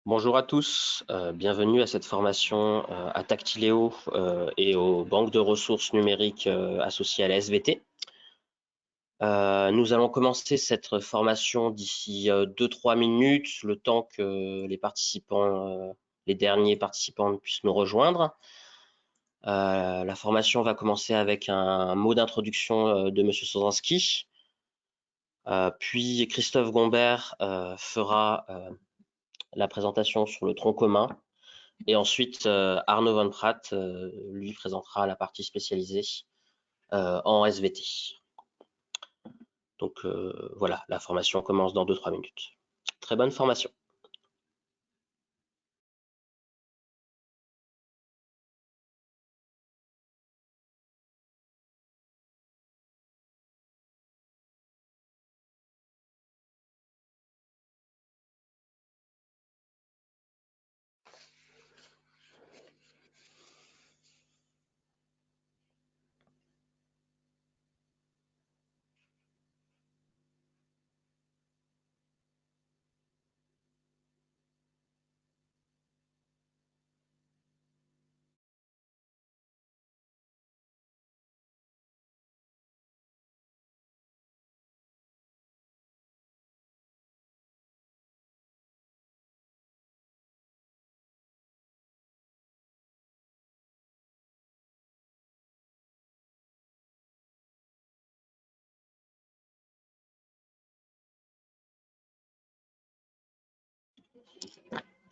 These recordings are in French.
Bonjour à tous, bienvenue à cette formation à Tactiléo et aux banques de ressources numériques associées à la SVT. Nous allons commencer cette formation d'ici 2-3 minutes, le temps que les participants, les derniers participants puissent nous rejoindre. La formation va commencer avec un mot d'introduction de Monsieur Sosinski. Puis Christophe Gombert fera la présentation sur le tronc commun. Et ensuite, Arnaud Van Praat, lui, présentera la partie spécialisée en SVT. Donc voilà, la formation commence dans 2-3 minutes. Très bonne formation.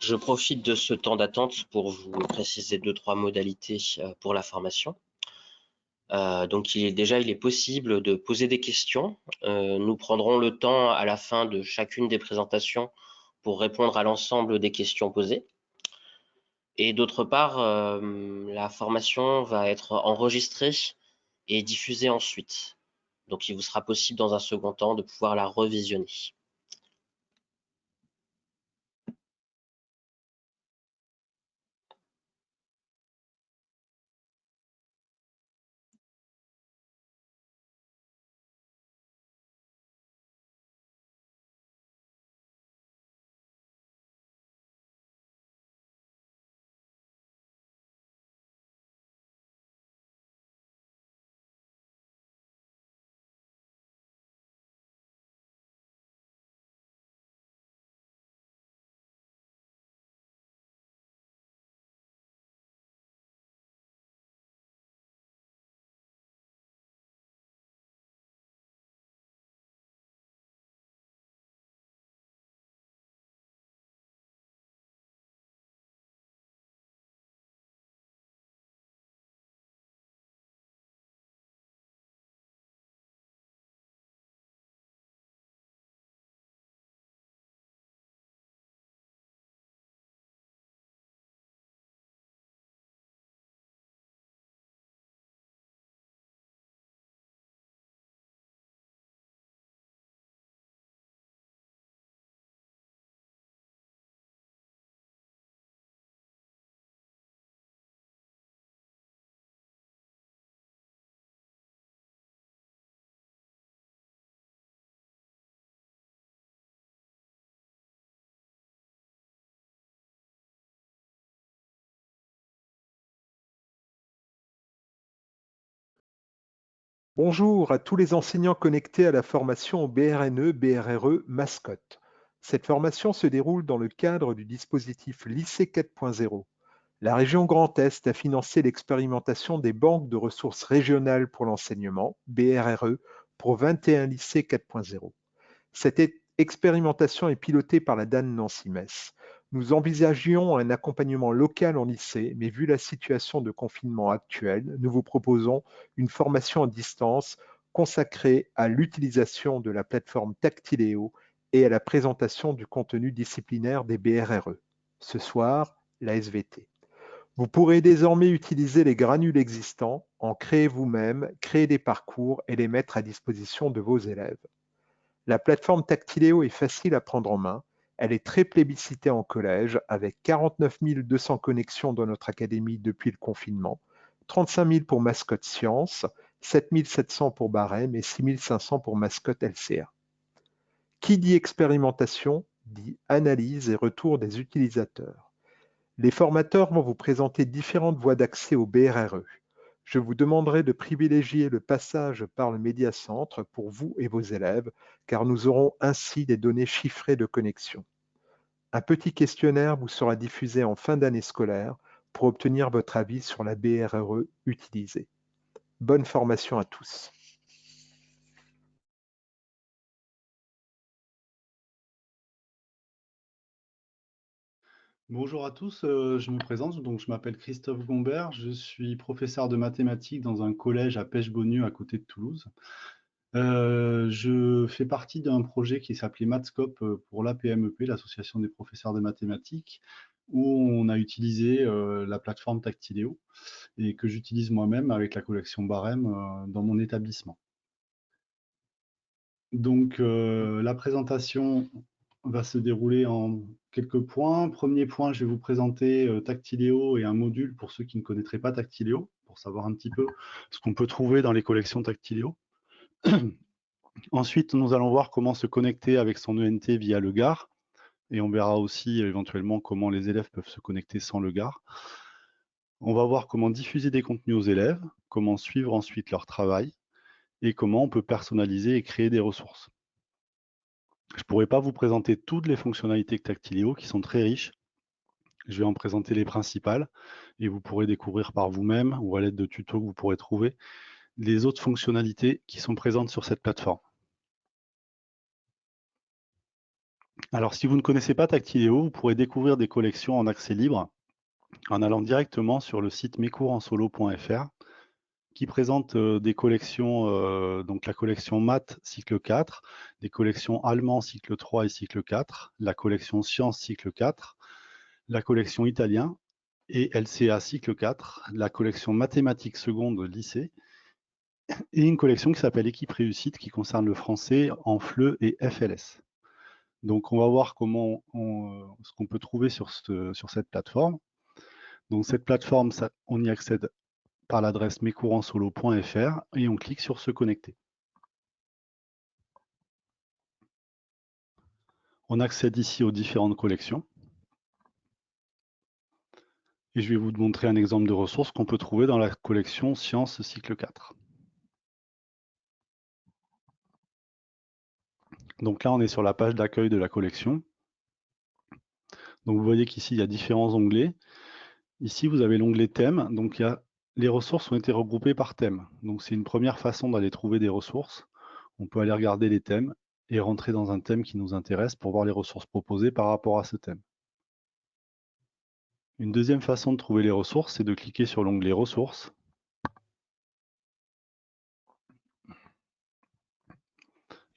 Je profite de ce temps d'attente pour vous préciser 2-3 modalités pour la formation. Donc il est possible de poser des questions. Nous prendrons le temps à la fin de chacune des présentations pour répondre à l'ensemble des questions posées. Et d'autre part, la formation va être enregistrée et diffusée ensuite. Donc il vous sera possible dans un second temps de pouvoir la revisionner. Bonjour à tous les enseignants connectés à la formation au BRNE-BRRE Mascotte. Cette formation se déroule dans le cadre du dispositif Lycée 4.0. La région Grand Est a financé l'expérimentation des banques de ressources régionales pour l'enseignement, BRRE, pour 21 lycées 4.0. Cette expérimentation est pilotée par la DAN Nancy-Metz. Nous envisagions un accompagnement local en lycée, mais vu la situation de confinement actuelle, nous vous proposons une formation à distance consacrée à l'utilisation de la plateforme Tactiléo et à la présentation du contenu disciplinaire des BRRE. Ce soir, la SVT. Vous pourrez désormais utiliser les granules existants, en créer vous-même, créer des parcours et les mettre à disposition de vos élèves. La plateforme Tactiléo est facile à prendre en main. Elle est très plébiscitée en collège avec 49 200 connexions dans notre académie depuis le confinement, 35 000 pour Mascotte Science, 7 700 pour Barème et 6 500 pour Mascotte LCA. Qui dit expérimentation dit analyse et retour des utilisateurs. Les formateurs vont vous présenter différentes voies d'accès au BRRE. Je vous demanderai de privilégier le passage par le médiacentre pour vous et vos élèves, car nous aurons ainsi des données chiffrées de connexion. Un petit questionnaire vous sera diffusé en fin d'année scolaire pour obtenir votre avis sur la BRRE utilisée. Bonne formation à tous. Bonjour à tous, je me présente, donc je m'appelle Christophe Gombert, je suis professeur de mathématiques dans un collège à Pêche-Beaulieu à côté de Toulouse. Je fais partie d'un projet qui s'appelait Mathscope pour l'APMEP, l'Association des professeurs de mathématiques, où on a utilisé la plateforme Tactiléo et que j'utilise moi-même avec la collection Barème dans mon établissement. Donc la présentation va se dérouler en quelques points. Premier point, je vais vous présenter Tactiléo et un module pour ceux qui ne connaîtraient pas Tactiléo, pour savoir un petit peu ce qu'on peut trouver dans les collections Tactiléo. Ensuite, nous allons voir comment se connecter avec son ENT via le GAR, et on verra aussi éventuellement comment les élèves peuvent se connecter sans le GAR. On va voir comment diffuser des contenus aux élèves, comment suivre ensuite leur travail, et comment on peut personnaliser et créer des ressources. Je ne pourrai pas vous présenter toutes les fonctionnalités de Tactiléo qui sont très riches. Je vais en présenter les principales et vous pourrez découvrir par vous-même ou à l'aide de tutos que vous pourrez trouver les autres fonctionnalités qui sont présentes sur cette plateforme. Alors si vous ne connaissez pas Tactiléo, vous pourrez découvrir des collections en accès libre en allant directement sur le site mescoursensolo.fr qui présente des collections, donc la collection maths cycle 4, des collections allemand cycle 3 et cycle 4, la collection sciences cycle 4, la collection italien et LCA cycle 4, la collection mathématiques seconde lycée et une collection qui s'appelle équipe réussite qui concerne le français en FLE et FLS. Donc on va voir comment ce qu'on peut trouver sur cette plateforme. Donc cette plateforme, on y accède par l'adresse mescoursensolo.fr et on clique sur se connecter. On accède ici aux différentes collections. Et je vais vous montrer un exemple de ressources qu'on peut trouver dans la collection Sciences cycle 4. Donc là, on est sur la page d'accueil de la collection. Donc vous voyez qu'ici, il y a différents onglets. Ici, vous avez l'onglet thème. Donc les ressources ont été regroupées par thème. Donc c'est une première façon d'aller trouver des ressources. On peut aller regarder les thèmes et rentrer dans un thème qui nous intéresse pour voir les ressources proposées par rapport à ce thème. Une deuxième façon de trouver les ressources, c'est de cliquer sur l'onglet ressources.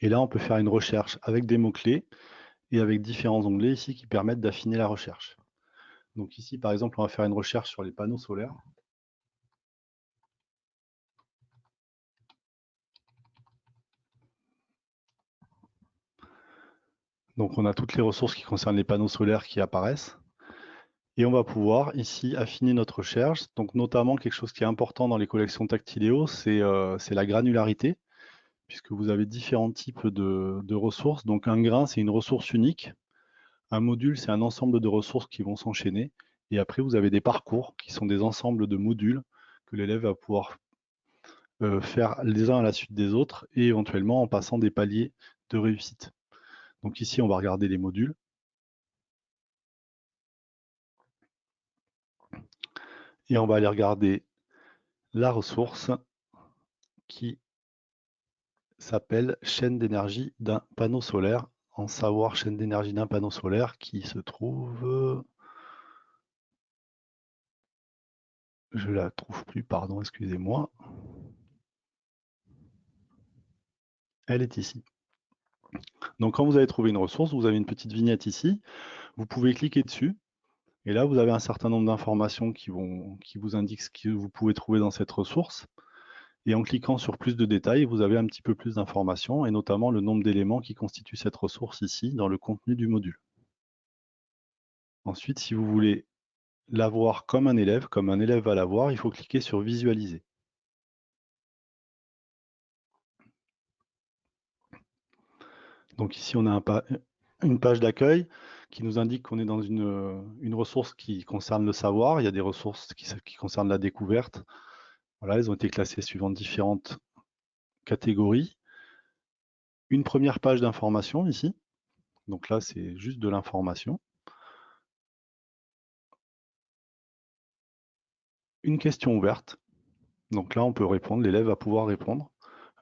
Et là, on peut faire une recherche avec des mots-clés et avec différents onglets ici qui permettent d'affiner la recherche. Donc ici, par exemple, on va faire une recherche sur les panneaux solaires. Donc on a toutes les ressources qui concernent les panneaux solaires qui apparaissent. Et on va pouvoir ici affiner notre recherche. Donc notamment quelque chose qui est important dans les collections Tactiléo, c'est la granularité, puisque vous avez différents types de ressources. Donc un grain, c'est une ressource unique. Un module, c'est un ensemble de ressources qui vont s'enchaîner. Et après, vous avez des parcours qui sont des ensembles de modules que l'élève va pouvoir faire les uns à la suite des autres et éventuellement en passant des paliers de réussite. Donc ici, on va regarder les modules. Et on va aller regarder la ressource qui s'appelle chaîne d'énergie d'un panneau solaire. En savoir chaîne d'énergie d'un panneau solaire qui se trouve... Je la trouve plus, pardon, excusez-moi. Elle est ici. Donc quand vous avez trouvé une ressource, vous avez une petite vignette ici. Vous pouvez cliquer dessus. Et là, vous avez un certain nombre d'informations qui vous indiquent ce que vous pouvez trouver dans cette ressource. Et en cliquant sur plus de détails, vous avez un petit peu plus d'informations, et notamment le nombre d'éléments qui constituent cette ressource ici dans le contenu du module. Ensuite, si vous voulez la voir comme un élève va la voir, il faut cliquer sur visualiser. Donc ici, on a une page d'accueil qui nous indique qu'on est dans une ressource qui concerne le savoir. Il y a des ressources qui concernent la découverte. Voilà, elles ont été classées suivant différentes catégories. Une première page d'information ici. Donc là, c'est juste de l'information. Une question ouverte. Donc là, on peut répondre, l'élève va pouvoir répondre.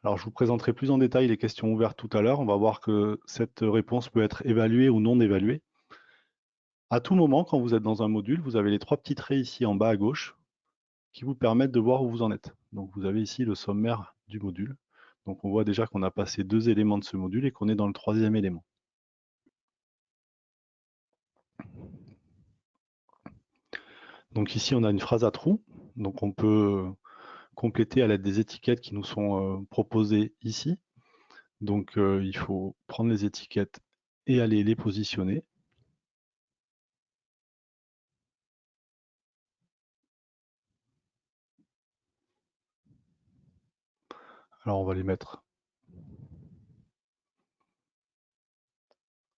Alors, je vous présenterai plus en détail les questions ouvertes tout à l'heure. On va voir que cette réponse peut être évaluée ou non évaluée. À tout moment, quand vous êtes dans un module, vous avez les 3 petits traits ici en bas à gauche qui vous permettent de voir où vous en êtes. Donc, vous avez ici le sommaire du module. Donc, on voit déjà qu'on a passé 2 éléments de ce module et qu'on est dans le 3e élément. Donc ici, on a une phrase à trous. Donc, on peut compléter à l'aide des étiquettes qui nous sont proposées ici. Donc, il faut prendre les étiquettes et aller les positionner. Alors, on va les mettre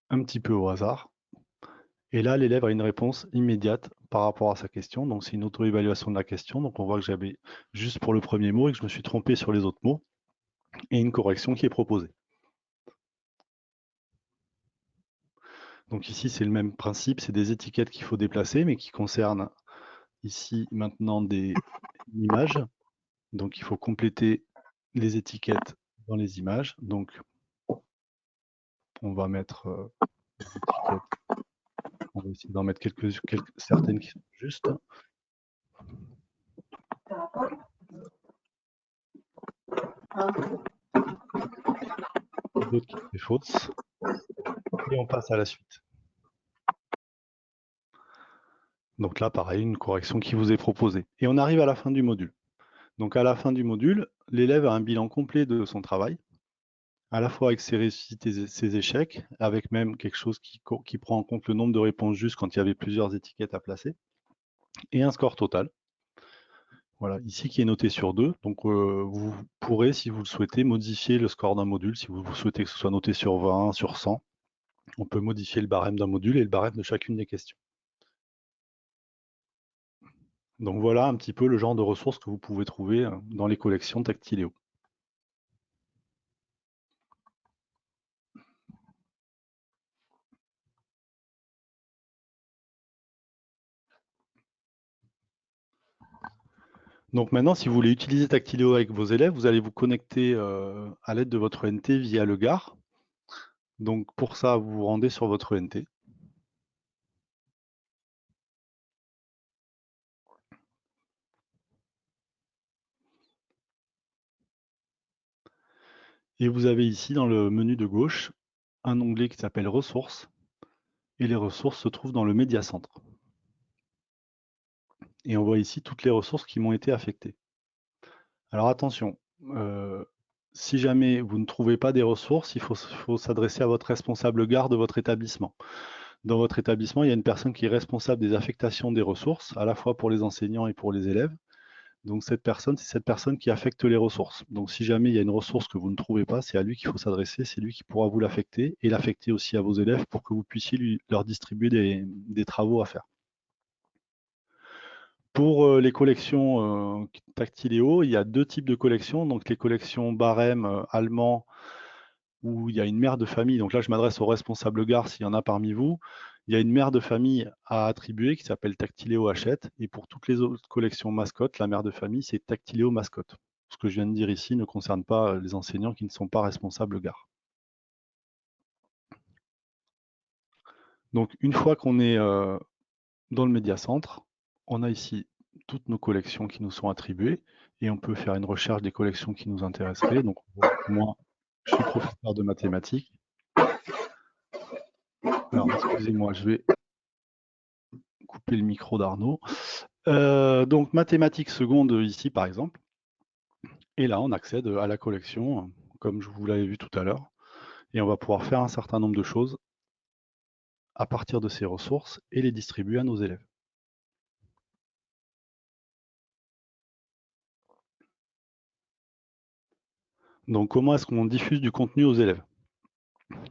un petit peu au hasard. Et là, l'élève a une réponse immédiate par rapport à sa question. Donc, c'est une auto-évaluation de la question. Donc, on voit que j'avais juste pour le premier mot et que je me suis trompé sur les autres mots. Et une correction qui est proposée. Donc ici, c'est le même principe. C'est des étiquettes qu'il faut déplacer, mais qui concernent ici maintenant des images. Donc, il faut compléter les étiquettes dans les images. Donc, on va mettre étiquettes. On va essayer d'en mettre certaines qui sont justes. D'autres qui sont fausses. Et on passe à la suite. Donc là, pareil, une correction qui vous est proposée. Et on arrive à la fin du module. Donc à la fin du module, l'élève a un bilan complet de son travail, à la fois avec ses réussites et ses échecs, avec même quelque chose qui prend en compte le nombre de réponses justes quand il y avait plusieurs étiquettes à placer, et un score total. Voilà, ici qui est noté sur 2. Donc vous pourrez, si vous le souhaitez, modifier le score d'un module. Si vous souhaitez que ce soit noté sur 20, sur 100, on peut modifier le barème d'un module et le barème de chacune des questions. Donc voilà un petit peu le genre de ressources que vous pouvez trouver dans les collections Tactiléo. Donc maintenant, si vous voulez utiliser Tactiléo avec vos élèves, vous allez vous connecter à l'aide de votre ENT via le GAR. Donc pour ça, vous vous rendez sur votre ENT. Et vous avez ici dans le menu de gauche un onglet qui s'appelle Ressources. Et les ressources se trouvent dans le médiacentre. Et on voit ici toutes les ressources qui m'ont été affectées. Alors attention, si jamais vous ne trouvez pas des ressources, il faut s'adresser à votre responsable GAR de votre établissement. Dans votre établissement, il y a une personne qui est responsable des affectations des ressources, à la fois pour les enseignants et pour les élèves. Donc cette personne, c'est cette personne qui affecte les ressources. Donc si jamais il y a une ressource que vous ne trouvez pas, c'est à lui qu'il faut s'adresser, c'est lui qui pourra vous l'affecter et l'affecter aussi à vos élèves pour que vous puissiez leur distribuer des travaux à faire. Pour les collections Tactiléo, il y a 2 types de collections. Donc les collections barème allemand, où il y a une mère de famille. Donc là, je m'adresse au responsable gare s'il y en a parmi vous. Il y a une mère de famille à attribuer qui s'appelle Tactiléo Hachette. Et pour toutes les autres collections mascottes, la mère de famille, c'est Tactiléo Mascotte. Ce que je viens de dire ici ne concerne pas les enseignants qui ne sont pas responsables gare. Donc une fois qu'on est dans le médiacentre, on a ici toutes nos collections qui nous sont attribuées et on peut faire une recherche des collections qui nous intéresseraient. Donc moi, je suis professeur de mathématiques. Alors excusez-moi, je vais couper le micro d'Arnaud. Donc mathématiques seconde ici par exemple. Et là, on accède à la collection, comme je vous l'avais vu tout à l'heure. Et on va pouvoir faire un certain nombre de choses à partir de ces ressources et les distribuer à nos élèves. Donc comment est-ce qu'on diffuse du contenu aux élèves?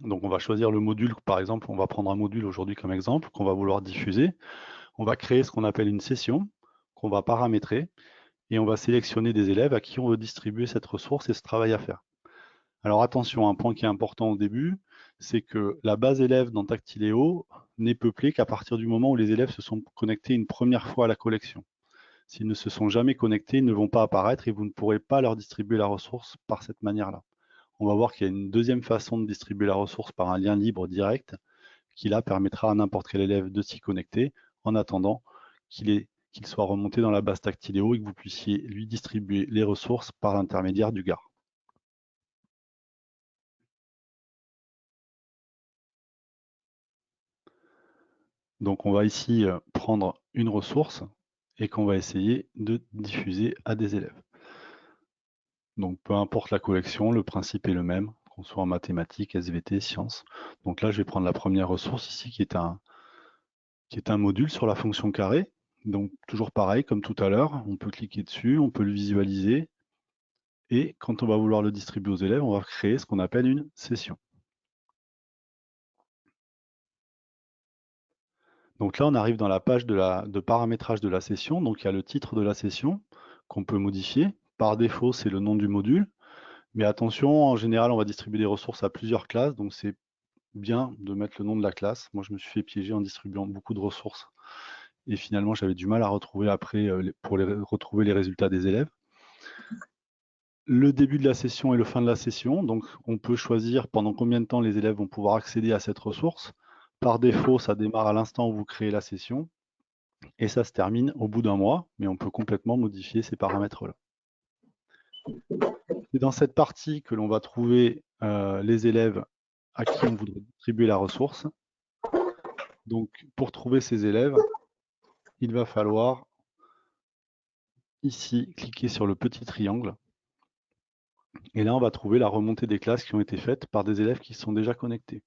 Donc on va choisir le module, par exemple, on va prendre un module aujourd'hui comme exemple, qu'on va vouloir diffuser. On va créer ce qu'on appelle une session, qu'on va paramétrer, et on va sélectionner des élèves à qui on veut distribuer cette ressource et ce travail à faire. Alors attention, un point qui est important au début, c'est que la base élève dans Tactiléo n'est peuplée qu'à partir du moment où les élèves se sont connectés une première fois à la collection. S'ils ne se sont jamais connectés, ils ne vont pas apparaître et vous ne pourrez pas leur distribuer la ressource par cette manière-là. On va voir qu'il y a une deuxième façon de distribuer la ressource par un lien libre direct qui là permettra à n'importe quel élève de s'y connecter en attendant qu'il soit remonté dans la base Tactiléo et que vous puissiez lui distribuer les ressources par l'intermédiaire du GAR. Donc on va ici prendre une ressource et qu'on va essayer de diffuser à des élèves. Donc peu importe la collection, le principe est le même, qu'on soit en mathématiques, SVT, sciences. Donc là je vais prendre la première ressource ici qui est un module sur la fonction carré. Donc toujours pareil, comme tout à l'heure, on peut cliquer dessus, on peut le visualiser. Et quand on va vouloir le distribuer aux élèves, on va créer ce qu'on appelle une session. Donc là, on arrive dans la page de paramétrage de la session. Donc il y a le titre de la session qu'on peut modifier. Par défaut, c'est le nom du module. Mais attention, en général, on va distribuer des ressources à plusieurs classes. Donc c'est bien de mettre le nom de la classe. Moi, je me suis fait piéger en distribuant beaucoup de ressources. Et finalement, j'avais du mal à retrouver après pour retrouver les résultats des élèves. Le début de la session et le fin de la session. Donc on peut choisir pendant combien de temps les élèves vont pouvoir accéder à cette ressource. Par défaut, ça démarre à l'instant où vous créez la session et ça se termine au bout d'un mois, mais on peut complètement modifier ces paramètres-là. C'est dans cette partie que l'on va trouver les élèves à qui on voudrait distribuer la ressource. Donc pour trouver ces élèves, il va falloir ici cliquer sur le petit triangle. Et là, on va trouver la remontée des classes qui ont été faites par des élèves qui sont déjà connectés.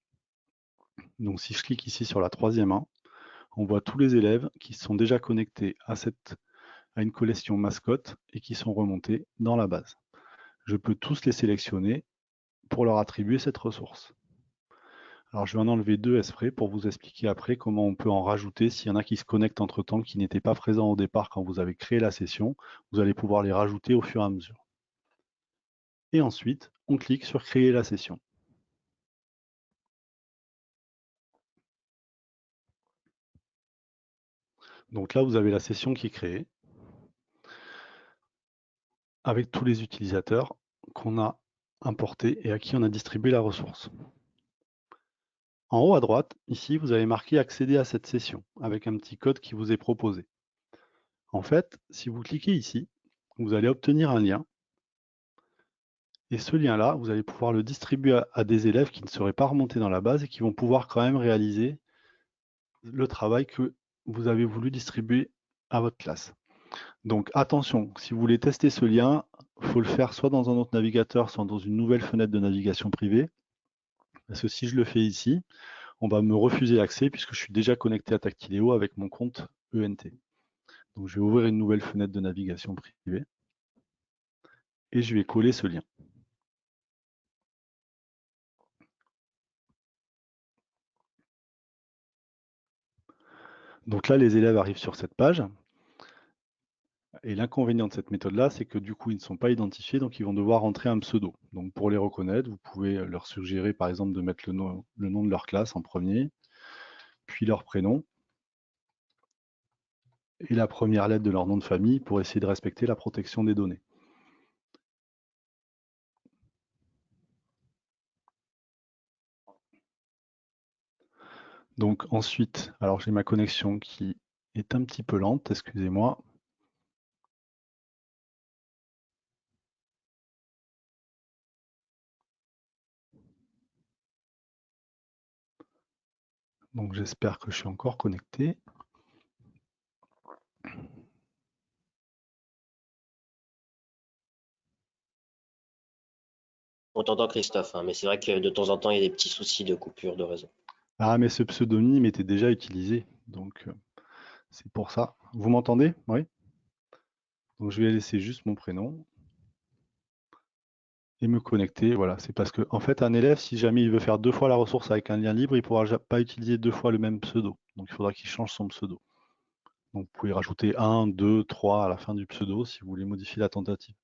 Donc si je clique ici sur la troisième 1, on voit tous les élèves qui sont déjà connectés à une collection mascotte et qui sont remontés dans la base. Je peux tous les sélectionner pour leur attribuer cette ressource. Alors je vais en enlever 2 exprès pour vous expliquer après comment on peut en rajouter. S'il y en a qui se connectent entre-temps, qui n'étaient pas présents au départ quand vous avez créé la session, vous allez pouvoir les rajouter au fur et à mesure. Et ensuite, on clique sur créer la session. Donc là, vous avez la session qui est créée avec tous les utilisateurs qu'on a importés et à qui on a distribué la ressource. En haut à droite, ici, vous avez marqué accéder à cette session avec un petit code qui vous est proposé. En fait, si vous cliquez ici, vous allez obtenir un lien. Et ce lien-là, vous allez pouvoir le distribuer à des élèves qui ne seraient pas remontés dans la base et qui vont pouvoir quand même réaliser le travail que vous avez voulu distribuer à votre classe. Donc attention, si vous voulez tester ce lien, il faut le faire soit dans un autre navigateur, soit dans une nouvelle fenêtre de navigation privée. Parce que si je le fais ici, on va me refuser l'accès puisque je suis déjà connecté à Tactiléo avec mon compte ENT. Donc je vais ouvrir une nouvelle fenêtre de navigation privée et je vais coller ce lien. Donc là, les élèves arrivent sur cette page. Et l'inconvénient de cette méthode-là, c'est que du coup, ils ne sont pas identifiés, donc ils vont devoir entrer un pseudo. Donc pour les reconnaître, vous pouvez leur suggérer par exemple de mettre le nom de leur classe en premier, puis leur prénom, et la première lettre de leur nom de famille pour essayer de respecter la protection des données. Donc ensuite, alors j'ai ma connexion qui est un petit peu lente, excusez-moi. Donc j'espère que je suis encore connecté. On t'entend Christophe, hein, mais c'est vrai que de temps en temps, il y a des petits soucis de coupure de réseau. Ah, mais ce pseudonyme était déjà utilisé, donc c'est pour ça. Vous m'entendez? Oui. Donc je vais laisser juste mon prénom. et me connecter. Voilà, c'est parce que en fait, un élève, si jamais il veut faire 2 fois la ressource avec un lien libre, il ne pourra pas utiliser 2 fois le même pseudo. Donc, il faudra qu'il change son pseudo. Donc, vous pouvez rajouter 1, 2, 3 à la fin du pseudo si vous voulez modifier la tentative.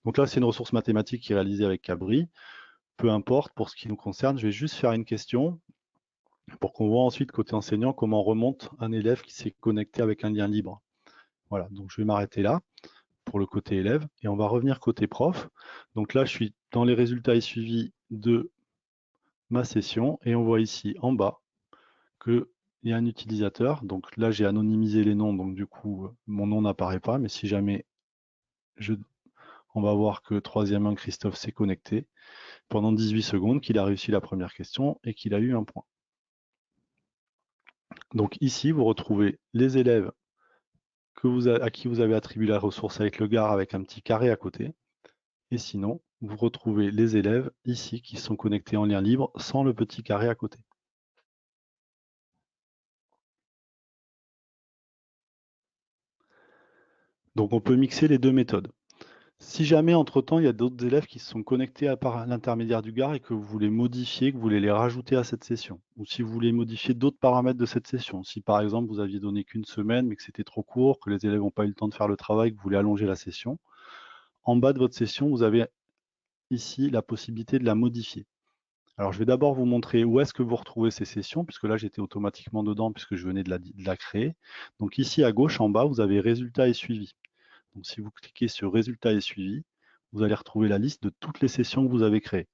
Donc là, c'est une ressource mathématique qui est réalisée avec Cabri. Peu importe, pour ce qui nous concerne, je vais juste faire une question pour qu'on voit ensuite, côté enseignant, comment remonte un élève qui s'est connecté avec un lien libre. Voilà, donc je vais m'arrêter là pour le côté élève et on va revenir côté prof. Donc là, je suis dans les résultats et suivis de ma session et on voit ici en bas qu'il y a un utilisateur. Donc là, j'ai anonymisé les noms, donc du coup, mon nom n'apparaît pas, mais si jamais on va voir que 3e 1, Christophe s'est connecté pendant 18 secondes, qu'il a réussi la première question et qu'il a eu un point. Donc ici, vous retrouvez les élèves à qui vous avez attribué la ressource avec le GAR avec un petit carré à côté. Et sinon, vous retrouvez les élèves ici qui sont connectés en lien libre sans le petit carré à côté. Donc on peut mixer les deux méthodes. Si jamais entre-temps, il y a d'autres élèves qui se sont connectés par l'intermédiaire du GAR et que vous voulez modifier, que vous voulez les rajouter à cette session, ou si vous voulez modifier d'autres paramètres de cette session, si par exemple vous aviez donné qu'une semaine mais que c'était trop court, que les élèves n'ont pas eu le temps de faire le travail, que vous voulez allonger la session, en bas de votre session, vous avez ici la possibilité de la modifier. Alors je vais d'abord vous montrer où est-ce que vous retrouvez ces sessions, puisque là j'étais automatiquement dedans puisque je venais de la créer. Donc ici à gauche en bas, vous avez résultats et suivi. Donc si vous cliquez sur résultats et suivi, vous allez retrouver la liste de toutes les sessions que vous avez créées.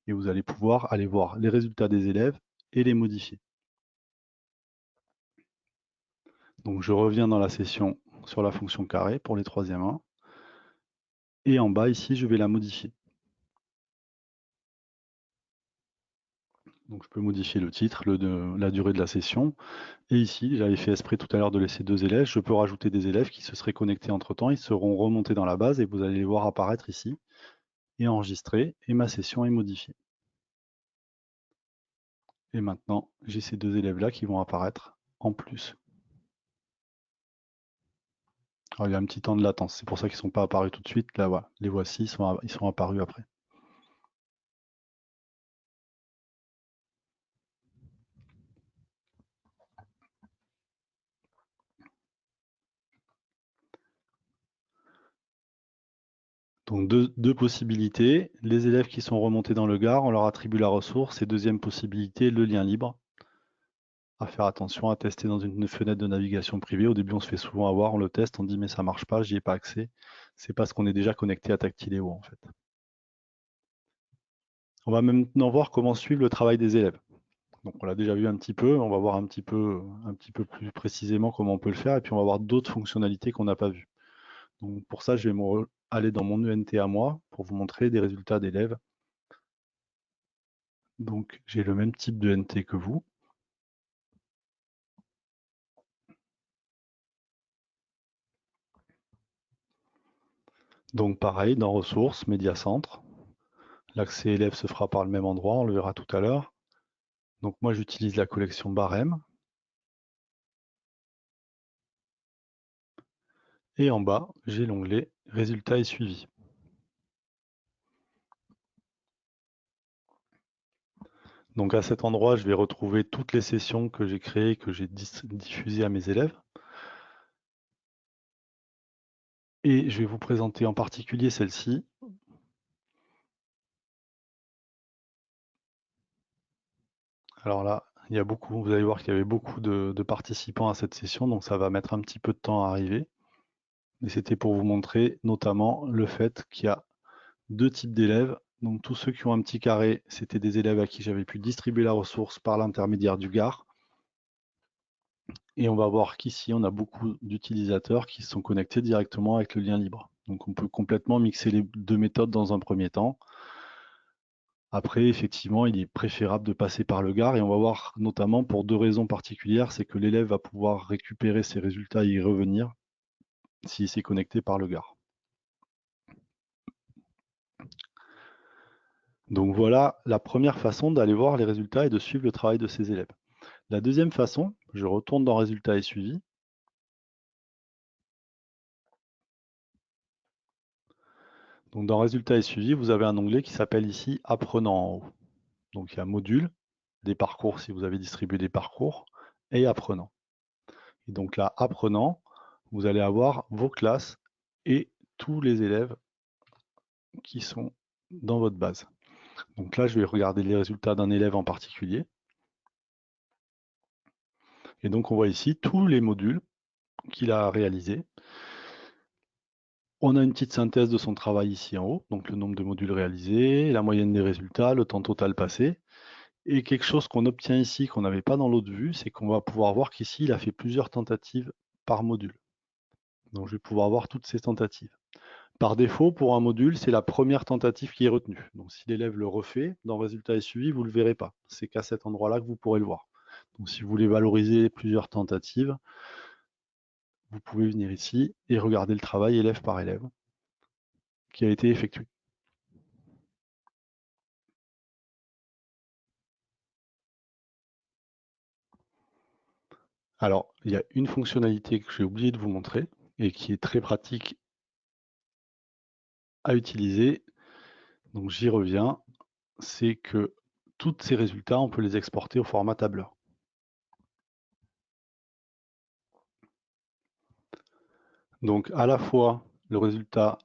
Et vous allez pouvoir aller voir les résultats des élèves et les modifier. Donc je reviens dans la session sur la fonction carré pour les 3e 1. Et en bas ici, je vais la modifier. Donc je peux modifier le titre, la durée de la session. Et ici, j'avais fait exprès tout à l'heure de laisser 2 élèves. Je peux rajouter des élèves qui se seraient connectés entre-temps. Ils seront remontés dans la base et vous allez les voir apparaître ici et enregistrer. Et ma session est modifiée. Et maintenant, j'ai ces 2 élèves-là qui vont apparaître en plus. Alors, il y a un petit temps de latence. C'est pour ça qu'ils ne sont pas apparus tout de suite. Là, voilà, les voici, ils sont apparus après. Donc deux possibilités. Les élèves qui sont remontés dans le GAR, on leur attribue la ressource. Et deuxième possibilité, le lien libre. À faire attention, à tester dans une fenêtre de navigation privée. Au début, on se fait souvent avoir, on le teste, on dit mais ça marche pas, j'y ai pas accès. C'est parce qu'on est déjà connecté à Tactiléo en fait. On va maintenant voir comment suivre le travail des élèves. Donc on l'a déjà vu un petit peu, on va voir un petit peu plus précisément comment on peut le faire, et puis on va voir d'autres fonctionnalités qu'on n'a pas vues. Donc pour ça, je vais aller dans mon ENT à moi pour vous montrer des résultats d'élèves. Donc j'ai le même type de NT que vous. Donc pareil, dans ressources, médiacentre. L'accès élève se fera par le même endroit, on le verra tout à l'heure. Donc moi j'utilise la collection barème. Et en bas, j'ai l'onglet résultats et suivi. Donc à cet endroit, je vais retrouver toutes les sessions que j'ai créées, que j'ai diffusées à mes élèves. Et je vais vous présenter en particulier celle-ci. Alors là, il y a beaucoup, vous allez voir qu'il y avait beaucoup de participants à cette session, donc ça va mettre un petit peu de temps à arriver. Mais c'était pour vous montrer notamment le fait qu'il y a 2 types d'élèves. Donc tous ceux qui ont un petit carré, c'était des élèves à qui j'avais pu distribuer la ressource par l'intermédiaire du GAR. Et on va voir qu'ici, on a beaucoup d'utilisateurs qui sont connectés directement avec le lien libre. Donc on peut complètement mixer les 2 méthodes dans un premier temps. Après, effectivement, il est préférable de passer par le GAR et on va voir notamment pour 2 raisons particulières, c'est que l'élève va pouvoir récupérer ses résultats et y revenir s'il s'est connecté par le GAR. Donc voilà la première façon d'aller voir les résultats et de suivre le travail de ses élèves. La deuxième façon, je retourne dans résultats et suivi. Donc dans Résultats et suivi, vous avez un onglet qui s'appelle ici Apprenant en haut. Donc il y a Module, des parcours si vous avez distribué des parcours, et Apprenant. Et donc là, Apprenant, vous allez avoir vos classes et tous les élèves qui sont dans votre base. Donc là, je vais regarder les résultats d'un élève en particulier. Et donc on voit ici tous les modules qu'il a réalisés. On a une petite synthèse de son travail ici en haut, donc le nombre de modules réalisés, la moyenne des résultats, le temps total passé. Et quelque chose qu'on obtient ici, qu'on n'avait pas dans l'autre vue, c'est qu'on va pouvoir voir qu'ici, il a fait plusieurs tentatives par module. Donc je vais pouvoir voir toutes ces tentatives. Par défaut, pour un module, c'est la première tentative qui est retenue. Donc si l'élève le refait, dans Résultats et suivi, vous ne le verrez pas. C'est qu'à cet endroit-là que vous pourrez le voir. Donc si vous voulez valoriser plusieurs tentatives, vous pouvez venir ici et regarder le travail élève par élève qui a été effectué. Alors, il y a une fonctionnalité que j'ai oublié de vous montrer et qui est très pratique à utiliser. Donc j'y reviens, c'est que tous ces résultats, on peut les exporter au format tableur. Donc à la fois le résultat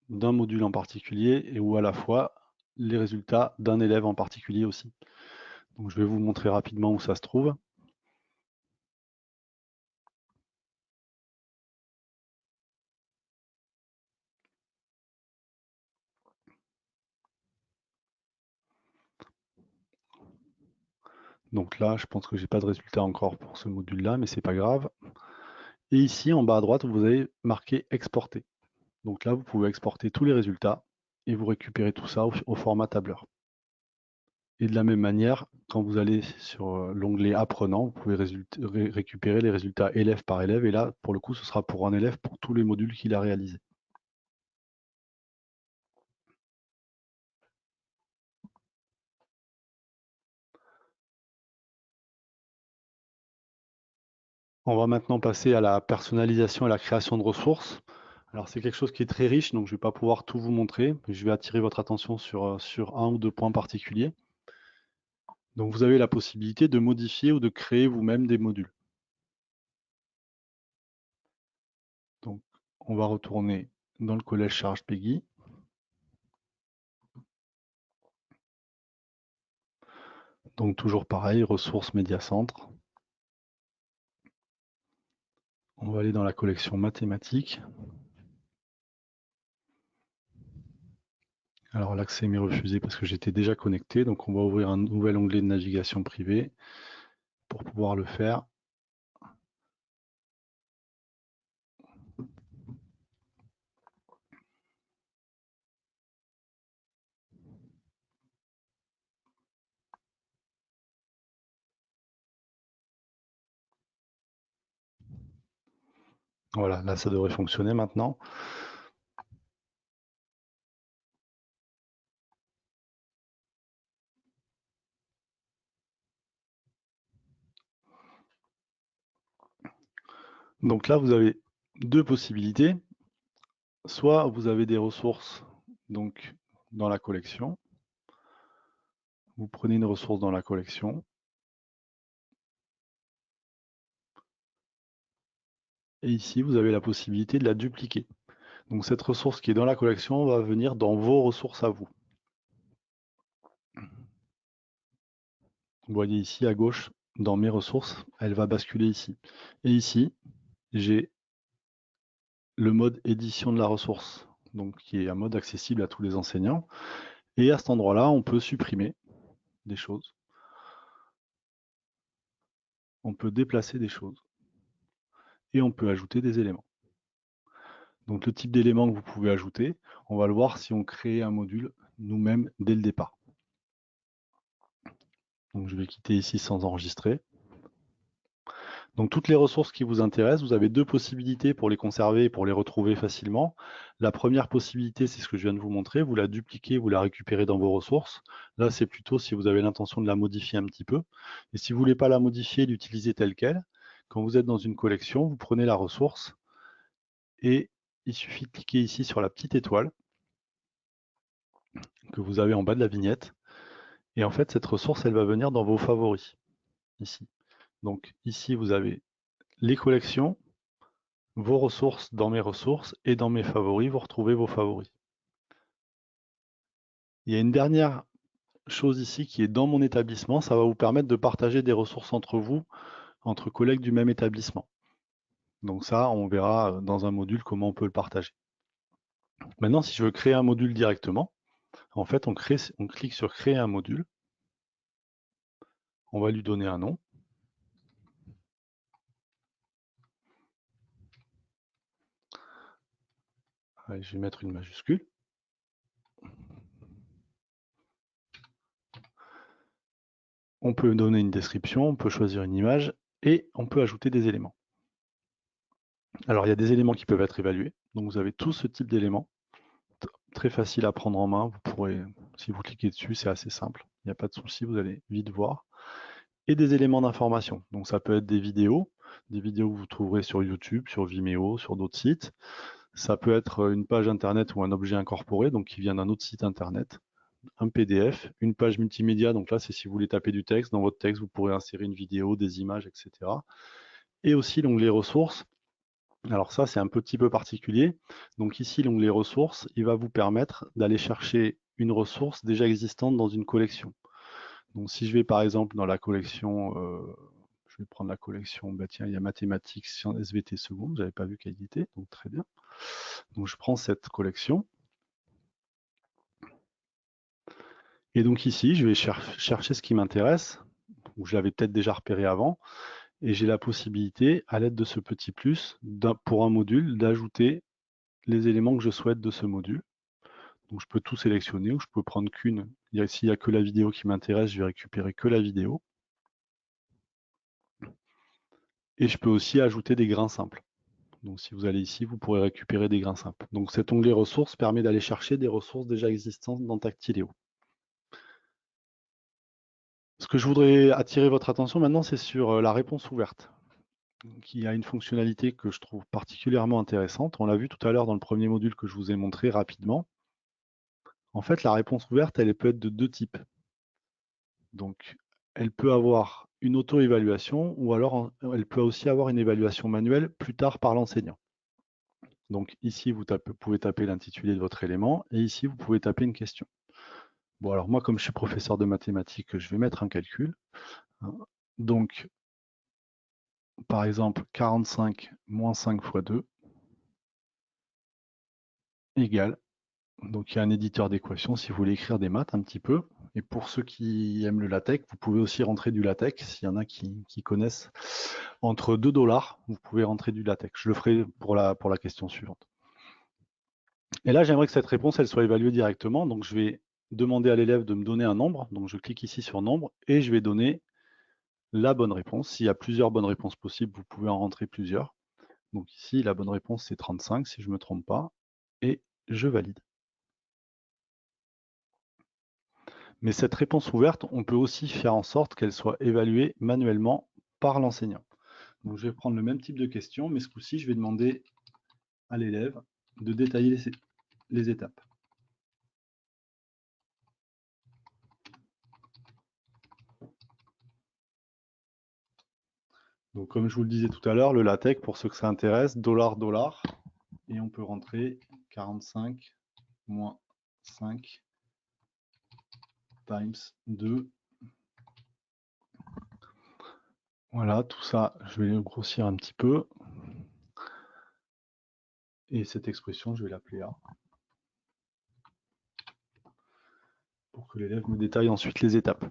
d'un module en particulier et ou à la fois les résultats d'un élève en particulier aussi. Donc je vais vous montrer rapidement où ça se trouve. Donc là, je pense que j'ai pas de résultat encore pour ce module-là, mais c'est pas grave. Et ici, en bas à droite, vous avez marqué exporter. Donc là, vous pouvez exporter tous les résultats et vous récupérez tout ça au format tableur. Et de la même manière, quand vous allez sur l'onglet apprenant, vous pouvez récupérer les résultats élève par élève. Et là, pour le coup, ce sera pour un élève pour tous les modules qu'il a réalisés. On va maintenant passer à la personnalisation et la création de ressources. Alors c'est quelque chose qui est très riche, donc je ne vais pas pouvoir tout vous montrer, mais je vais attirer votre attention sur un ou deux points particuliers. Donc vous avez la possibilité de modifier ou de créer vous-même des modules. Donc on va retourner dans le collège Charles Péguy. Donc toujours pareil, ressources médiacentre. On va aller dans la collection mathématiques. Alors l'accès m'est refusé parce que j'étais déjà connecté, donc on va ouvrir un nouvel onglet de navigation privée pour pouvoir le faire. Voilà, là ça devrait fonctionner maintenant. Donc là, vous avez deux possibilités. Soit vous avez des ressources donc, dans la collection. Vous prenez une ressource dans la collection. Et ici, vous avez la possibilité de la dupliquer. Donc cette ressource qui est dans la collection va venir dans vos ressources à vous. Vous voyez ici à gauche, dans mes ressources, elle va basculer ici. Et ici, j'ai le mode édition de la ressource, donc qui est un mode accessible à tous les enseignants. Et à cet endroit-là, on peut supprimer des choses. On peut déplacer des choses. Et on peut ajouter des éléments. Donc le type d'éléments que vous pouvez ajouter, on va le voir si on crée un module nous-mêmes dès le départ. Donc je vais quitter ici sans enregistrer. Donc toutes les ressources qui vous intéressent, vous avez deux possibilités pour les conserver et pour les retrouver facilement. La première possibilité, c'est ce que je viens de vous montrer, vous la dupliquez, vous la récupérez dans vos ressources. Là, c'est plutôt si vous avez l'intention de la modifier un petit peu. Et si vous ne voulez pas la modifier, l'utiliser telle qu'elle, quand vous êtes dans une collection, vous prenez la ressource et il suffit de cliquer ici sur la petite étoile que vous avez en bas de la vignette. Et en fait, cette ressource, elle va venir dans vos favoris, ici. Donc ici, vous avez les collections, vos ressources dans mes ressources, et dans mes favoris, vous retrouvez vos favoris. Il y a une dernière chose ici qui est dans mon établissement, ça va vous permettre de partager des ressources entre vous, entre collègues du même établissement. Donc ça, on verra dans un module comment on peut le partager. Maintenant, si je veux créer un module directement, en fait, on clique sur créer un module. On va lui donner un nom. Allez, je vais mettre une majuscule. On peut donner une description, on peut choisir une image et on peut ajouter des éléments. Alors, il y a des éléments qui peuvent être évalués. Donc, vous avez tout ce type d'éléments. Très facile à prendre en main. Vous pourrez, si vous cliquez dessus, c'est assez simple. Il n'y a pas de souci, vous allez vite voir. Et des éléments d'information. Donc, ça peut être des vidéos que vous trouverez sur YouTube, sur Vimeo, sur d'autres sites. Ça peut être une page Internet ou un objet incorporé, donc qui vient d'un autre site Internet. Un PDF, une page multimédia, donc là c'est si vous voulez taper du texte, dans votre texte vous pourrez insérer une vidéo, des images, etc. Et aussi l'onglet ressources. Alors ça c'est un petit peu particulier. Donc ici l'onglet ressources, il va vous permettre d'aller chercher une ressource déjà existante dans une collection. Donc si je vais par exemple dans la collection, je vais prendre la collection, bah tiens il y a mathématiques, sciences, SVT seconde, j'avais pas vu qu'elle y était, donc très bien. Donc je prends cette collection. Et donc ici, je vais chercher ce qui m'intéresse, ou je l'avais peut-être déjà repéré avant, et j'ai la possibilité, à l'aide de ce petit plus, pour un module, d'ajouter les éléments que je souhaite de ce module. Donc je peux tout sélectionner, ou je peux prendre qu'une. S'il n'y a que la vidéo qui m'intéresse, je vais récupérer que la vidéo. Et je peux aussi ajouter des grains simples. Donc si vous allez ici, vous pourrez récupérer des grains simples. Donc cet onglet ressources permet d'aller chercher des ressources déjà existantes dans Tactileo. Ce que je voudrais attirer votre attention maintenant, c'est sur la réponse ouverte, qui a une fonctionnalité que je trouve particulièrement intéressante. On l'a vu tout à l'heure dans le premier module que je vous ai montré rapidement. En fait, la réponse ouverte, elle peut être de deux types. Donc, elle peut avoir une auto-évaluation ou alors elle peut aussi avoir une évaluation manuelle plus tard par l'enseignant. Donc ici, vous pouvez taper l'intitulé de votre élément et ici, vous pouvez taper une question. Bon, alors moi, comme je suis professeur de mathématiques, je vais mettre un calcul. Donc, par exemple, 45 moins 5 fois 2 égale. Donc il y a un éditeur d'équations si vous voulez écrire des maths un petit peu. Et pour ceux qui aiment le LaTeX, vous pouvez aussi rentrer du LaTeX. S'il y en a qui connaissent, entre 2 $, vous pouvez rentrer du LaTeX. Je le ferai pour la question suivante. Et là, j'aimerais que cette réponse elle soit évaluée directement. Donc je vais demander à l'élève de me donner un nombre. Donc je clique ici sur nombre et je vais donner la bonne réponse. S'il y a plusieurs bonnes réponses possibles, vous pouvez en rentrer plusieurs. Donc ici, la bonne réponse c'est 35 si je ne me trompe pas. Et je valide. Mais cette réponse ouverte, on peut aussi faire en sorte qu'elle soit évaluée manuellement par l'enseignant. Donc je vais prendre le même type de question, mais ce coup-ci, je vais demander à l'élève de détailler les étapes. Donc comme je vous le disais tout à l'heure, le LaTeX, pour ceux que ça intéresse, $, et on peut rentrer 45 moins 5 times 2. Voilà, tout ça, je vais le grossir un petit peu. Et cette expression, je vais l'appeler A. Pour que l'élève me détaille ensuite les étapes.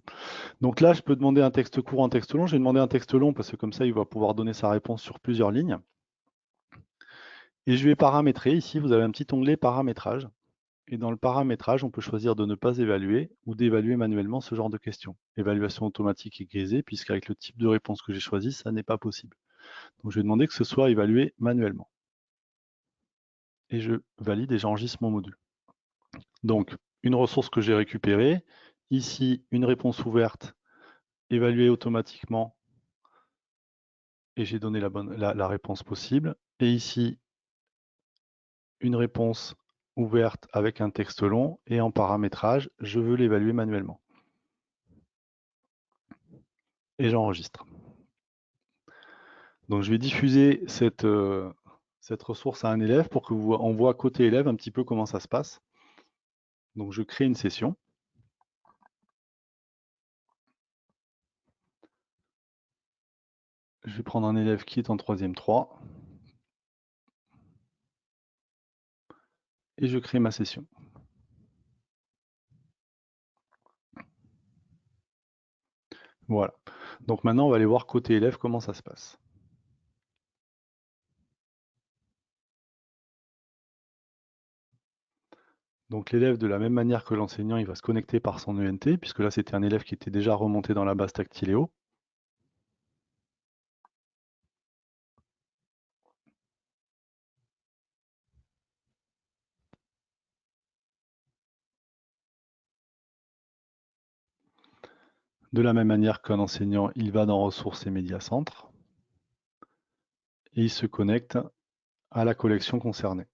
Donc là, je peux demander un texte court, un texte long. Je vais demander un texte long parce que comme ça, il va pouvoir donner sa réponse sur plusieurs lignes. Et je vais paramétrer. Ici, vous avez un petit onglet paramétrage. Et dans le paramétrage, on peut choisir de ne pas évaluer ou d'évaluer manuellement ce genre de questions. Évaluation automatique est grisée, puisqu'avec le type de réponse que j'ai choisi, ça n'est pas possible. Donc je vais demander que ce soit évalué manuellement. Et je valide et j'enregistre mon module. Donc, une ressource que j'ai récupérée. Ici, une réponse ouverte évaluée automatiquement. Et j'ai donné la réponse possible. Et ici, une réponse ouverte avec un texte long et en paramétrage, je veux l'évaluer manuellement. Et j'enregistre. Donc je vais diffuser cette ressource à un élève pour qu'on voit côté élève un petit peu comment ça se passe. Donc je crée une session. Je vais prendre un élève qui est en 3e 3. Et je crée ma session. Voilà. Donc maintenant, on va aller voir côté élève comment ça se passe. Donc l'élève, de la même manière que l'enseignant, il va se connecter par son ENT, puisque là, c'était un élève qui était déjà remonté dans la base Tactiléo. De la même manière qu'un enseignant, il va dans ressources et médias centres et il se connecte à la collection concernée.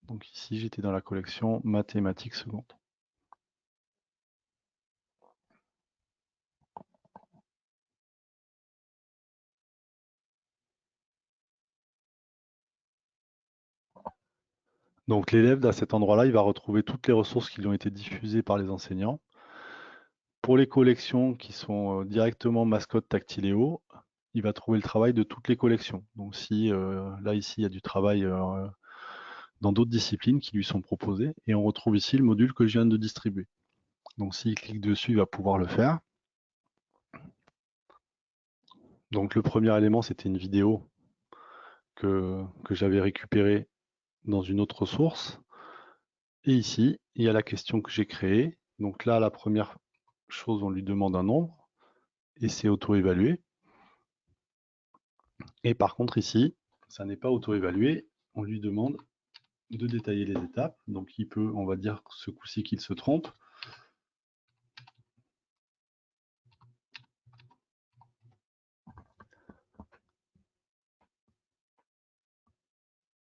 Donc ici, j'étais dans la collection mathématiques secondes. Donc l'élève, à cet endroit-là, il va retrouver toutes les ressources qui lui ont été diffusées par les enseignants. Pour les collections qui sont directement mascotte Tactiléo, il va trouver le travail de toutes les collections. Donc si là ici il y a du travail dans d'autres disciplines qui lui sont proposées, et on retrouve ici le module que je viens de distribuer. Donc s'il clique dessus, il va pouvoir le faire. Donc le premier élément, c'était une vidéo que j'avais récupérée dans une autre ressource. Et ici, il y a la question que j'ai créée. Donc là, la première chose, on lui demande un nombre, et c'est auto-évalué. Et par contre ici, ça n'est pas auto-évalué, on lui demande de détailler les étapes. Donc il peut, on va dire ce coup-ci qu'il se trompe.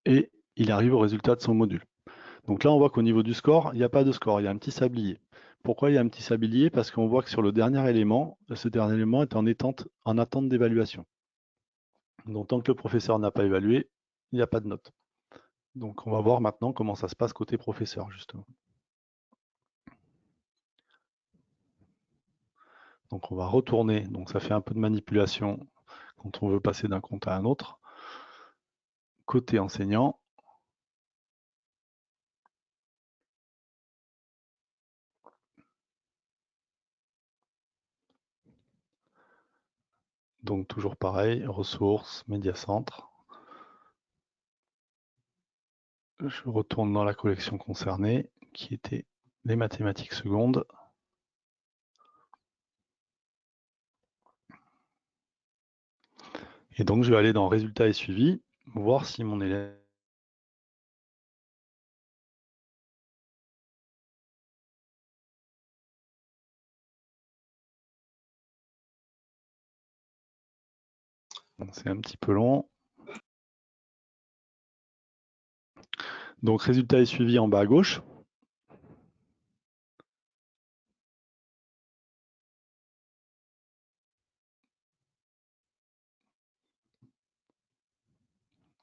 Et il arrive au résultat de son module. Donc là, on voit qu'au niveau du score, il n'y a pas de score, il y a un petit sablier. Pourquoi il y a un petit sablier? Parce qu'on voit que sur le dernier élément, ce dernier élément est en attente d'évaluation. Donc tant que le professeur n'a pas évalué, il n'y a pas de note. Donc on va voir maintenant comment ça se passe côté professeur, justement. Donc on va retourner, donc ça fait un peu de manipulation quand on veut passer d'un compte à un autre. Côté enseignant, donc toujours pareil, ressources, médiacentre. Je retourne dans la collection concernée, qui était les mathématiques secondes. Et donc je vais aller dans résultats et suivi, voir si mon élève c'est un petit peu long. Donc résultats et suivi en bas à gauche.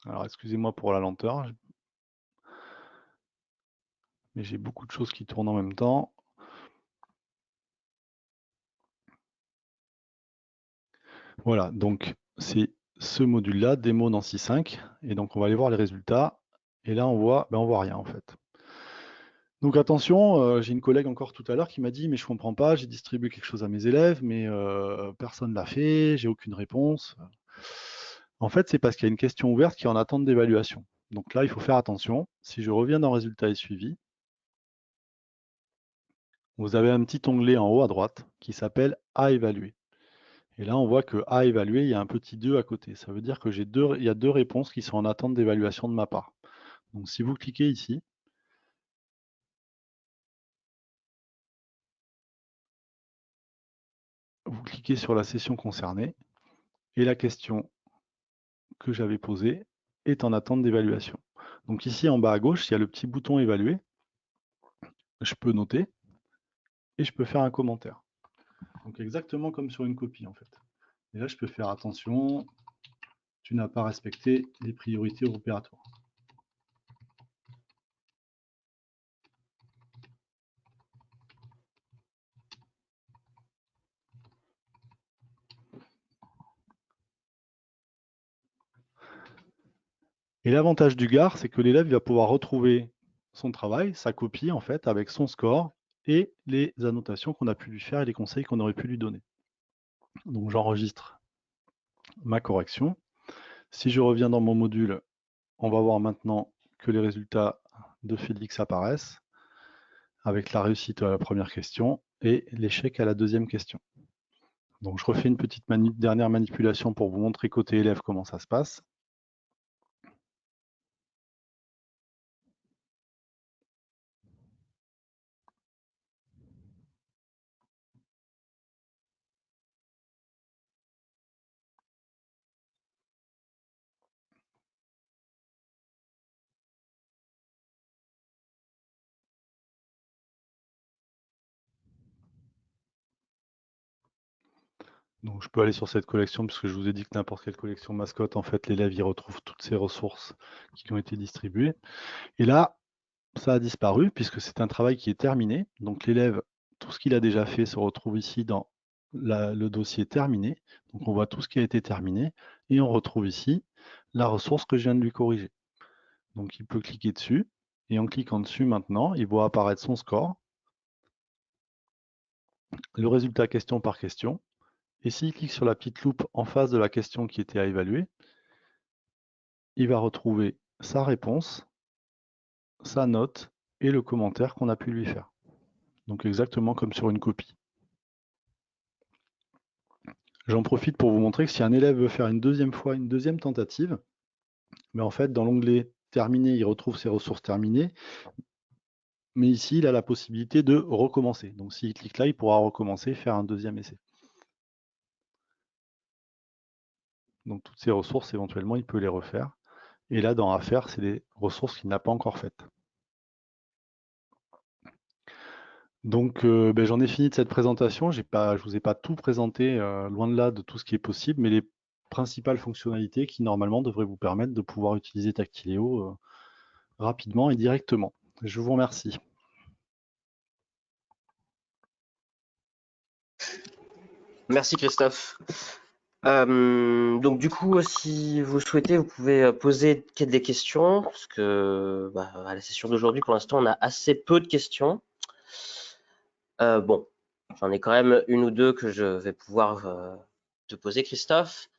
Alors excusez-moi pour la lenteur, mais j'ai beaucoup de choses qui tournent en même temps. Voilà, donc c'est ce module-là, démo Nancy 5, et donc on va aller voir les résultats, et là on voit rien en fait. Donc attention, j'ai une collègue encore tout à l'heure qui m'a dit mais je comprends pas, j'ai distribué quelque chose à mes élèves, mais personne ne l'a fait, j'ai aucune réponse. En fait, c'est parce qu'il y a une question ouverte qui est en attente d'évaluation. Donc là, il faut faire attention. Si je reviens dans résultats et suivi, vous avez un petit onglet en haut à droite qui s'appelle à évaluer. Et là, on voit que à évaluer, il y a un petit 2 à côté. Ça veut dire que il y a deux réponses qui sont en attente d'évaluation de ma part. Donc si vous cliquez ici, vous cliquez sur la session concernée et la question que j'avais posée est en attente d'évaluation. Donc ici, en bas à gauche, il y a le petit bouton évaluer. Je peux noter et je peux faire un commentaire. Donc exactement comme sur une copie en fait. Et là, je peux faire attention, tu n'as pas respecté les priorités opératoires. Et l'avantage du GAR, c'est que l'élève va pouvoir retrouver son travail, sa copie en fait, avec son score et les annotations qu'on a pu lui faire et les conseils qu'on aurait pu lui donner. Donc j'enregistre ma correction. Si je reviens dans mon module, on va voir maintenant que les résultats de Félix apparaissent avec la réussite à la première question et l'échec à la deuxième question. Donc je refais une petite dernière manipulation pour vous montrer côté élève comment ça se passe. Donc je peux aller sur cette collection puisque je vous ai dit que n'importe quelle collection mascotte, en fait, l'élève y retrouve toutes ces ressources qui lui ont été distribuées. Et là, ça a disparu puisque c'est un travail qui est terminé. Donc l'élève, tout ce qu'il a déjà fait se retrouve ici dans le dossier terminé. Donc on voit tout ce qui a été terminé et on retrouve ici la ressource que je viens de lui corriger. Donc il peut cliquer dessus et en cliquant dessus maintenant, il voit apparaître son score, le résultat question par question. Et s'il clique sur la petite loupe en face de la question qui était à évaluer, il va retrouver sa réponse, sa note et le commentaire qu'on a pu lui faire. Donc exactement comme sur une copie. J'en profite pour vous montrer que si un élève veut faire une deuxième fois, une deuxième tentative, mais en fait dans l'onglet terminé, il retrouve ses ressources terminées, mais ici il a la possibilité de recommencer. Donc s'il clique là, il pourra recommencer, faire un deuxième essai. Donc toutes ces ressources, éventuellement, il peut les refaire. Et là, dans Affaires, c'est des ressources qu'il n'a pas encore faites. Donc j'en ai fini de cette présentation. Je ne vous ai pas tout présenté, loin de là, de tout ce qui est possible, mais les principales fonctionnalités qui, normalement, devraient vous permettre de pouvoir utiliser Tactiléo rapidement et directement. Je vous remercie. Merci Christophe. Donc du coup, si vous souhaitez, vous pouvez poser des questions, parce que à la session d'aujourd'hui, pour l'instant, on a assez peu de questions. Bon, j'en ai quand même une ou deux que je vais pouvoir te poser, Christophe.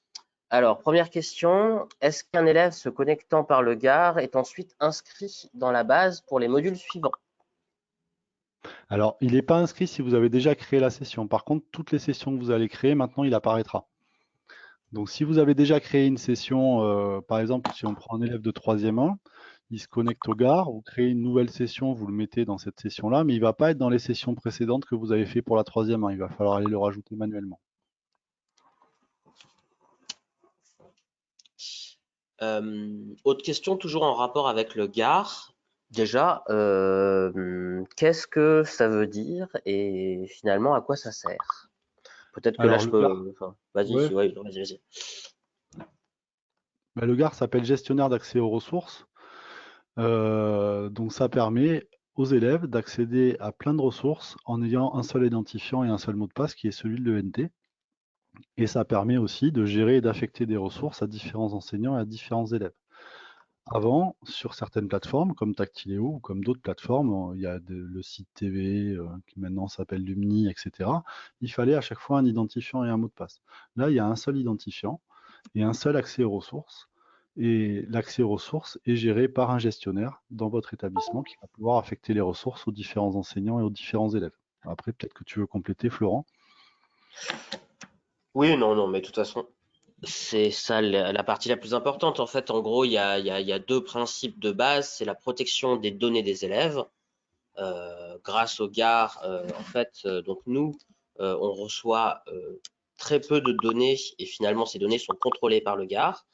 Alors, première question, est-ce qu'un élève se connectant par le GAR est ensuite inscrit dans la base pour les modules suivants? Alors, il n'est pas inscrit si vous avez déjà créé la session. Par contre, toutes les sessions que vous allez créer, maintenant, il apparaîtra. Donc, si vous avez déjà créé une session, par exemple, si on prend un élève de 3e 1, il se connecte au GAR, vous créez une nouvelle session, vous le mettez dans cette session-là, mais il ne va pas être dans les sessions précédentes que vous avez fait pour la 3e 1. Il va falloir aller le rajouter manuellement. Autre question, toujours en rapport avec le GAR. Déjà, qu'est-ce que ça veut dire et finalement à quoi ça sert? Peut-être que là Alors, je le GAR, peux. Enfin, vas-y, ouais, ouais, vas-y. le GAR s'appelle gestionnaire d'accès aux ressources. Donc, ça permet aux élèves d'accéder à plein de ressources en ayant un seul identifiant et un seul mot de passe qui est celui de l'ENT. Et ça permet aussi de gérer et d'affecter des ressources à différents enseignants et à différents élèves. Avant, sur certaines plateformes comme Tactiléo ou comme d'autres plateformes, il y a le site TV qui maintenant s'appelle Lumni, etc. Il fallait à chaque fois un identifiant et un mot de passe. Là, il y a un seul identifiant et un seul accès aux ressources. Et l'accès aux ressources est géré par un gestionnaire dans votre établissement qui va pouvoir affecter les ressources aux différents enseignants et aux différents élèves. Après, peut-être que tu veux compléter, Florent. Oui, non, mais de toute façon, c'est ça la partie la plus importante. En fait, en gros, il y a deux principes de base. C'est la protection des données des élèves. Grâce au GAR, en fait, donc nous, on reçoit très peu de données et finalement, ces données sont contrôlées par le GAR.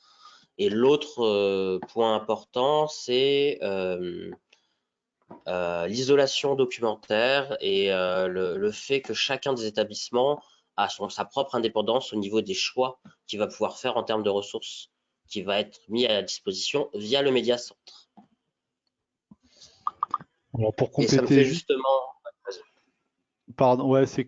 Et l'autre point important, c'est l'isolation documentaire et le fait que chacun des établissements a sa propre indépendance au niveau des choix qu'il va pouvoir faire en termes de ressources qui va être mis à disposition via le médiacentre. Alors pour Et ça me compléter, fait justement... pardon, ouais, c'est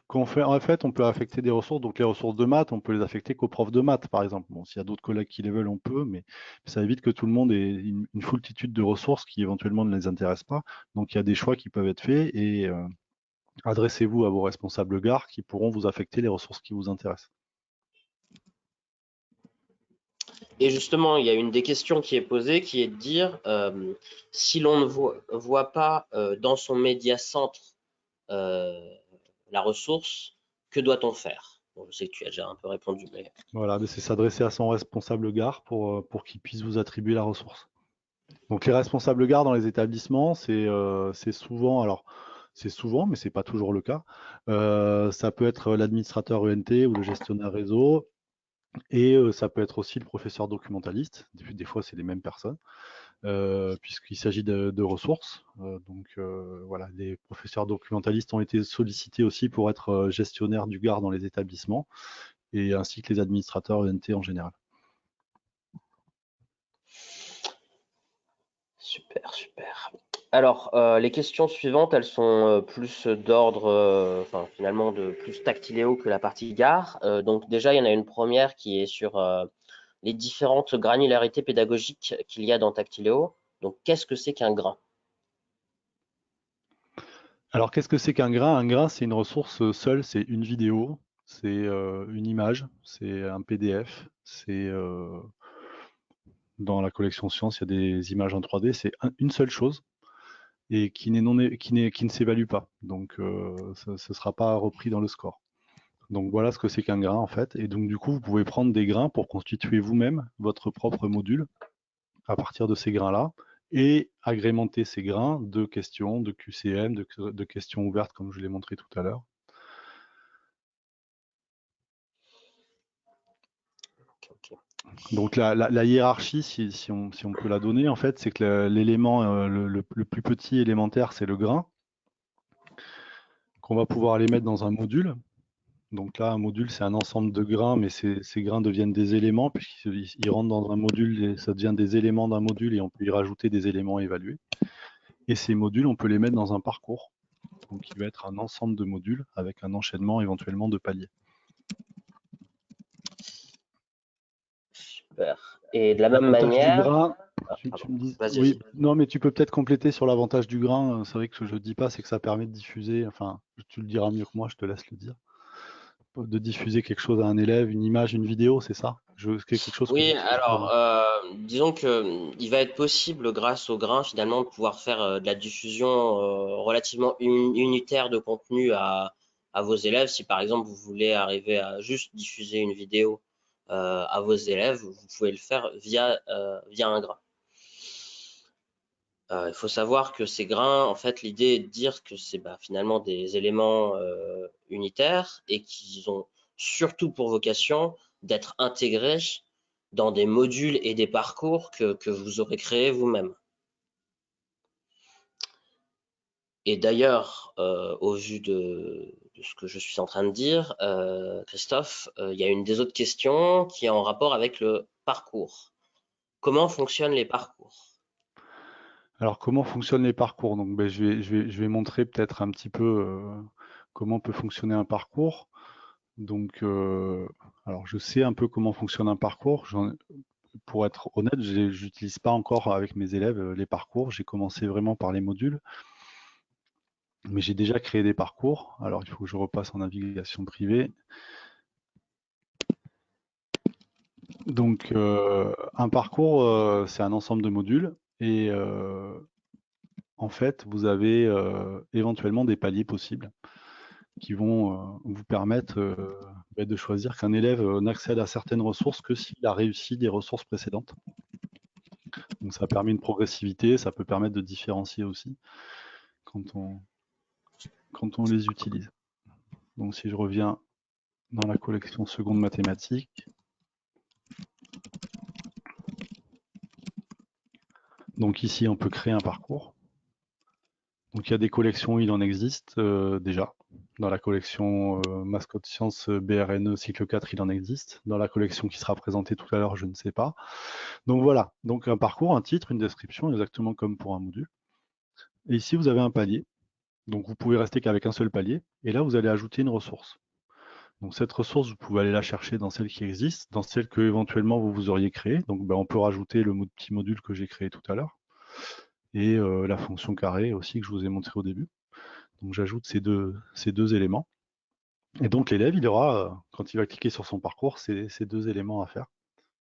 qu'on fait, en fait, on peut affecter des ressources. Donc les ressources de maths, on peut les affecter qu'aux profs de maths, par exemple. Bon, s'il y a d'autres collègues qui les veulent, on peut, mais ça évite que tout le monde ait une foultitude de ressources qui éventuellement ne les intéressent pas. Donc il y a des choix qui peuvent être faits et adressez-vous à vos responsables gares qui pourront vous affecter les ressources qui vous intéressent. Et justement, il y a une des questions qui est posée, qui est de dire si l'on ne voit pas dans son médiacentre la ressource, que doit-on faire? Bon, je sais que tu as déjà un peu répondu, mais... Voilà, c'est s'adresser à son responsable gare pour qu'il puisse vous attribuer la ressource. Donc les responsables gare dans les établissements, c'est souvent, alors c'est souvent, mais c'est pas toujours le cas. Ça peut être l'administrateur ENT ou le gestionnaire réseau, et ça peut être aussi le professeur documentaliste. Des fois, c'est les mêmes personnes, puisqu'il s'agit de ressources. Donc voilà, les professeurs documentalistes ont été sollicités aussi pour être gestionnaires du gare dans les établissements, et ainsi que les administrateurs ENT en général. Super, super. Alors, les questions suivantes, elles sont plus d'ordre, enfin finalement de plus tactiléo que la partie gare. Donc déjà, il y en a une première qui est sur les différentes granularités pédagogiques qu'il y a dans Tactiléo. Donc, qu'est-ce que c'est qu'un grain? Alors, qu'est-ce que c'est qu'un grain? Un grain, c'est une ressource seule, c'est une vidéo, c'est une image, c'est un PDF, c'est dans la collection Science, il y a des images en 3D, c'est une seule chose et qui ne s'évalue pas. Donc, ce ne sera pas repris dans le score. Donc, voilà ce que c'est qu'un grain, en fait. Et donc, du coup, vous pouvez prendre des grains pour constituer vous-même votre propre module à partir de ces grains-là et agrémenter ces grains de questions, de QCM, de questions ouvertes, comme je l'ai montré tout à l'heure. Okay. Donc la hiérarchie, si on peut la donner, en fait, c'est que l'élément le plus petit élémentaire, c'est le grain, qu'on va pouvoir aller mettre dans un module. Donc là, un module, c'est un ensemble de grains, mais ces grains deviennent des éléments, puisqu'ils rentrent dans un module, et ça devient des éléments d'un module, et on peut y rajouter des éléments évalués. Et ces modules, on peut les mettre dans un parcours, donc qui va être un ensemble de modules, avec un enchaînement éventuellement de paliers. Super. Et de la même manière... Grain, tu me dis, vas-y, oui, vas-y. non, mais tu peux peut-être compléter sur l'avantage du grain. C'est vrai que je ne dis pas, c'est que ça permet de diffuser, enfin, tu le diras mieux que moi, je te laisse le dire, de diffuser quelque chose à un élève, une image, une vidéo, c'est ça? Quelque chose que Oui, j'utilise alors, pas. disons que il va être possible, grâce au grain, finalement, de pouvoir faire de la diffusion relativement unitaire de contenu à vos élèves. Si par exemple vous voulez arriver à juste diffuser une vidéo à vos élèves, vous pouvez le faire via un grain. Il faut savoir que ces grains, en fait, l'idée est de dire que c'est finalement des éléments unitaires et qu'ils ont surtout pour vocation d'être intégrés dans des modules et des parcours que vous aurez créés vous-même. Et d'ailleurs, au vu de ce que je suis en train de dire, Christophe, il y a une des autres questions qui est en rapport avec le parcours. Comment fonctionnent les parcours? Alors, comment fonctionnent les parcours? Donc, ben, je vais montrer peut-être un petit peu comment peut fonctionner un parcours. Donc, alors, je sais un peu comment fonctionne un parcours. Pour être honnête, je n'utilise pas encore avec mes élèves les parcours. J'ai commencé vraiment par les modules. Mais j'ai déjà créé des parcours. Alors, il faut que je repasse en navigation privée. Donc, un parcours, c'est un ensemble de modules. Et en fait, vous avez éventuellement des paliers possibles qui vont vous permettre de choisir qu'un élève n'accède à certaines ressources que s'il a réussi des ressources précédentes. Donc, ça permet une progressivité, ça peut permettre de différencier aussi quand on les utilise. Donc, si je reviens dans la collection seconde mathématiques, Donc ici, on peut créer un parcours. Donc il y a des collections où il en existe déjà. Dans la collection Mascotte Science BRNE cycle 4, il en existe. Dans la collection qui sera présentée tout à l'heure, je ne sais pas. Donc voilà, donc un parcours, un titre, une description, exactement comme pour un module. Et ici, vous avez un palier. Donc vous pouvez rester qu'avec un seul palier. Et là, vous allez ajouter une ressource. Donc cette ressource, vous pouvez aller la chercher dans celle qui existe, dans celle que éventuellement vous auriez créée. Donc on peut rajouter le petit module que j'ai créé tout à l'heure. Et la fonction carré aussi que je vous ai montré au début. Donc j'ajoute ces deux éléments. Et donc l'élève, il aura, quand il va cliquer sur son parcours, ces deux éléments à faire.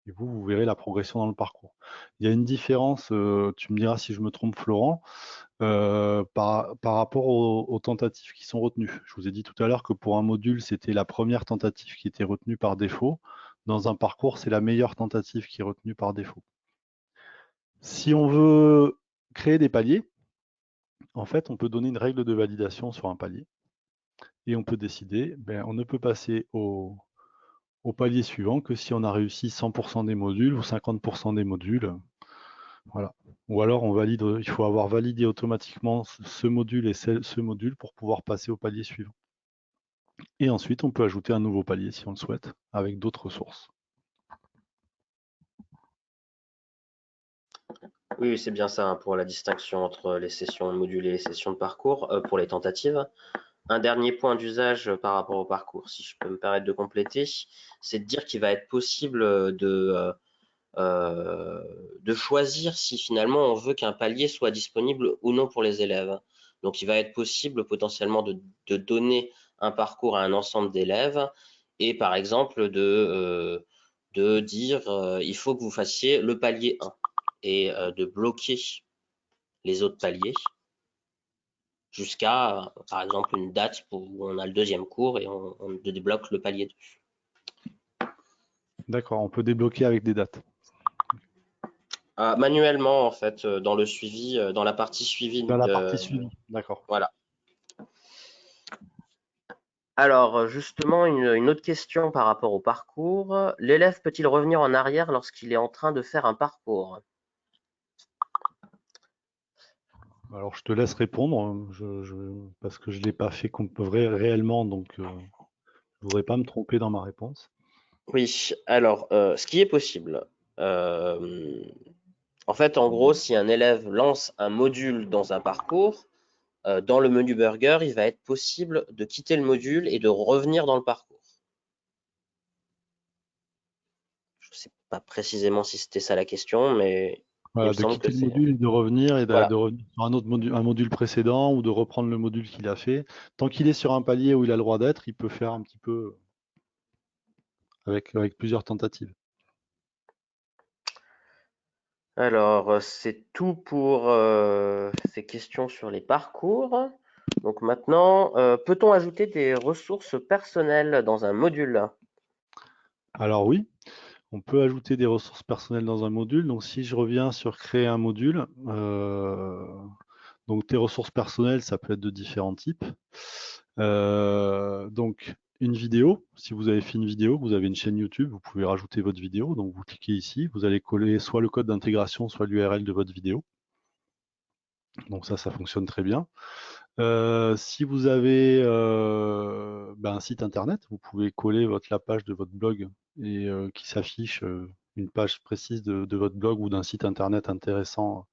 Et vous verrez la progression dans le parcours. Il y a une différence, tu me diras si je me trompe Florent, par rapport aux tentatives qui sont retenues. Je vous ai dit tout à l'heure que pour un module, c'était la première tentative qui était retenue par défaut. Dans un parcours, c'est la meilleure tentative qui est retenue par défaut. Si on veut créer des paliers, en fait, on peut donner une règle de validation sur un palier. Et on peut décider, on ne peut passer au palier suivant que si on a réussi 100% des modules ou 50% des modules. Voilà. Ou alors il faut avoir validé automatiquement ce module et ce module pour pouvoir passer au palier suivant. Et ensuite, on peut ajouter un nouveau palier si on le souhaite, avec d'autres ressources. Oui, c'est bien ça, hein, pour la distinction entre les sessions de modules et les sessions de parcours, pour les tentatives. Un dernier point d'usage par rapport au parcours, si je peux me permettre de compléter, c'est de dire qu'il va être possible de choisir si finalement on veut qu'un palier soit disponible ou non pour les élèves. Donc il va être possible potentiellement de donner un parcours à un ensemble d'élèves et par exemple de dire il faut que vous fassiez le palier 1 et de bloquer les autres paliers jusqu'à par exemple une date où on a le deuxième cours et on débloque le palier 2. D'accord, on peut débloquer avec des dates. Manuellement, en fait, dans le suivi, dans la partie suivi. Dans la partie suivie, d'accord. Voilà. Alors, justement, une autre question par rapport au parcours. L'élève peut-il revenir en arrière lorsqu'il est en train de faire un parcours? Alors, je te laisse répondre, parce que je ne l'ai pas fait réellement, donc je ne voudrais pas me tromper dans ma réponse. Oui, alors, ce qui est possible, en fait, en gros, si un élève lance un module dans un parcours, dans le menu burger, il va être possible de quitter le module et de revenir dans le parcours. Je ne sais pas précisément si c'était ça la question, mais il me Voilà, de semble que quitter le c'est... module, de revenir et Voilà. de revenir sur un autre module, un module précédent ou de reprendre le module qu'il a fait. Tant qu'il est sur un palier où il a le droit d'être, il peut faire un petit peu avec plusieurs tentatives. Alors, c'est tout pour ces questions sur les parcours. Donc maintenant, peut-on ajouter des ressources personnelles dans un module? Alors oui, on peut ajouter des ressources personnelles dans un module. Donc si je reviens sur créer un module, donc tes ressources personnelles, ça peut être de différents types. Donc une vidéo, si vous avez fait une vidéo, vous avez une chaîne YouTube, vous pouvez rajouter votre vidéo. Donc vous cliquez ici, vous allez coller soit le code d'intégration, soit l'URL de votre vidéo. Donc ça fonctionne très bien. Si vous avez un site internet, vous pouvez coller la page de votre blog et qui s'affiche une page précise de votre blog ou d'un site internet intéressant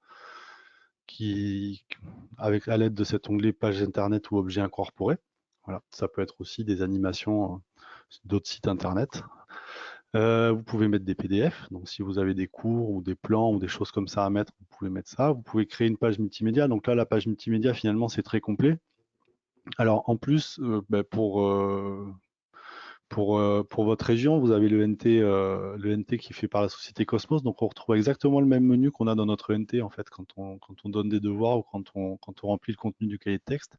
avec à l'aide de cet onglet page internet ou objet incorporé. Voilà, ça peut être aussi des animations d'autres sites internet. Vous pouvez mettre des PDF, donc si vous avez des cours ou des plans ou des choses comme ça à mettre, vous pouvez mettre ça. Vous pouvez créer une page multimédia. Donc là, la page multimédia, finalement, c'est très complet. Alors en plus, pour votre région, vous avez le NT qui est fait par la société Cosmos, donc on retrouve exactement le même menu qu'on a dans notre NT en fait quand on donne des devoirs ou quand on remplit le contenu du cahier de texte.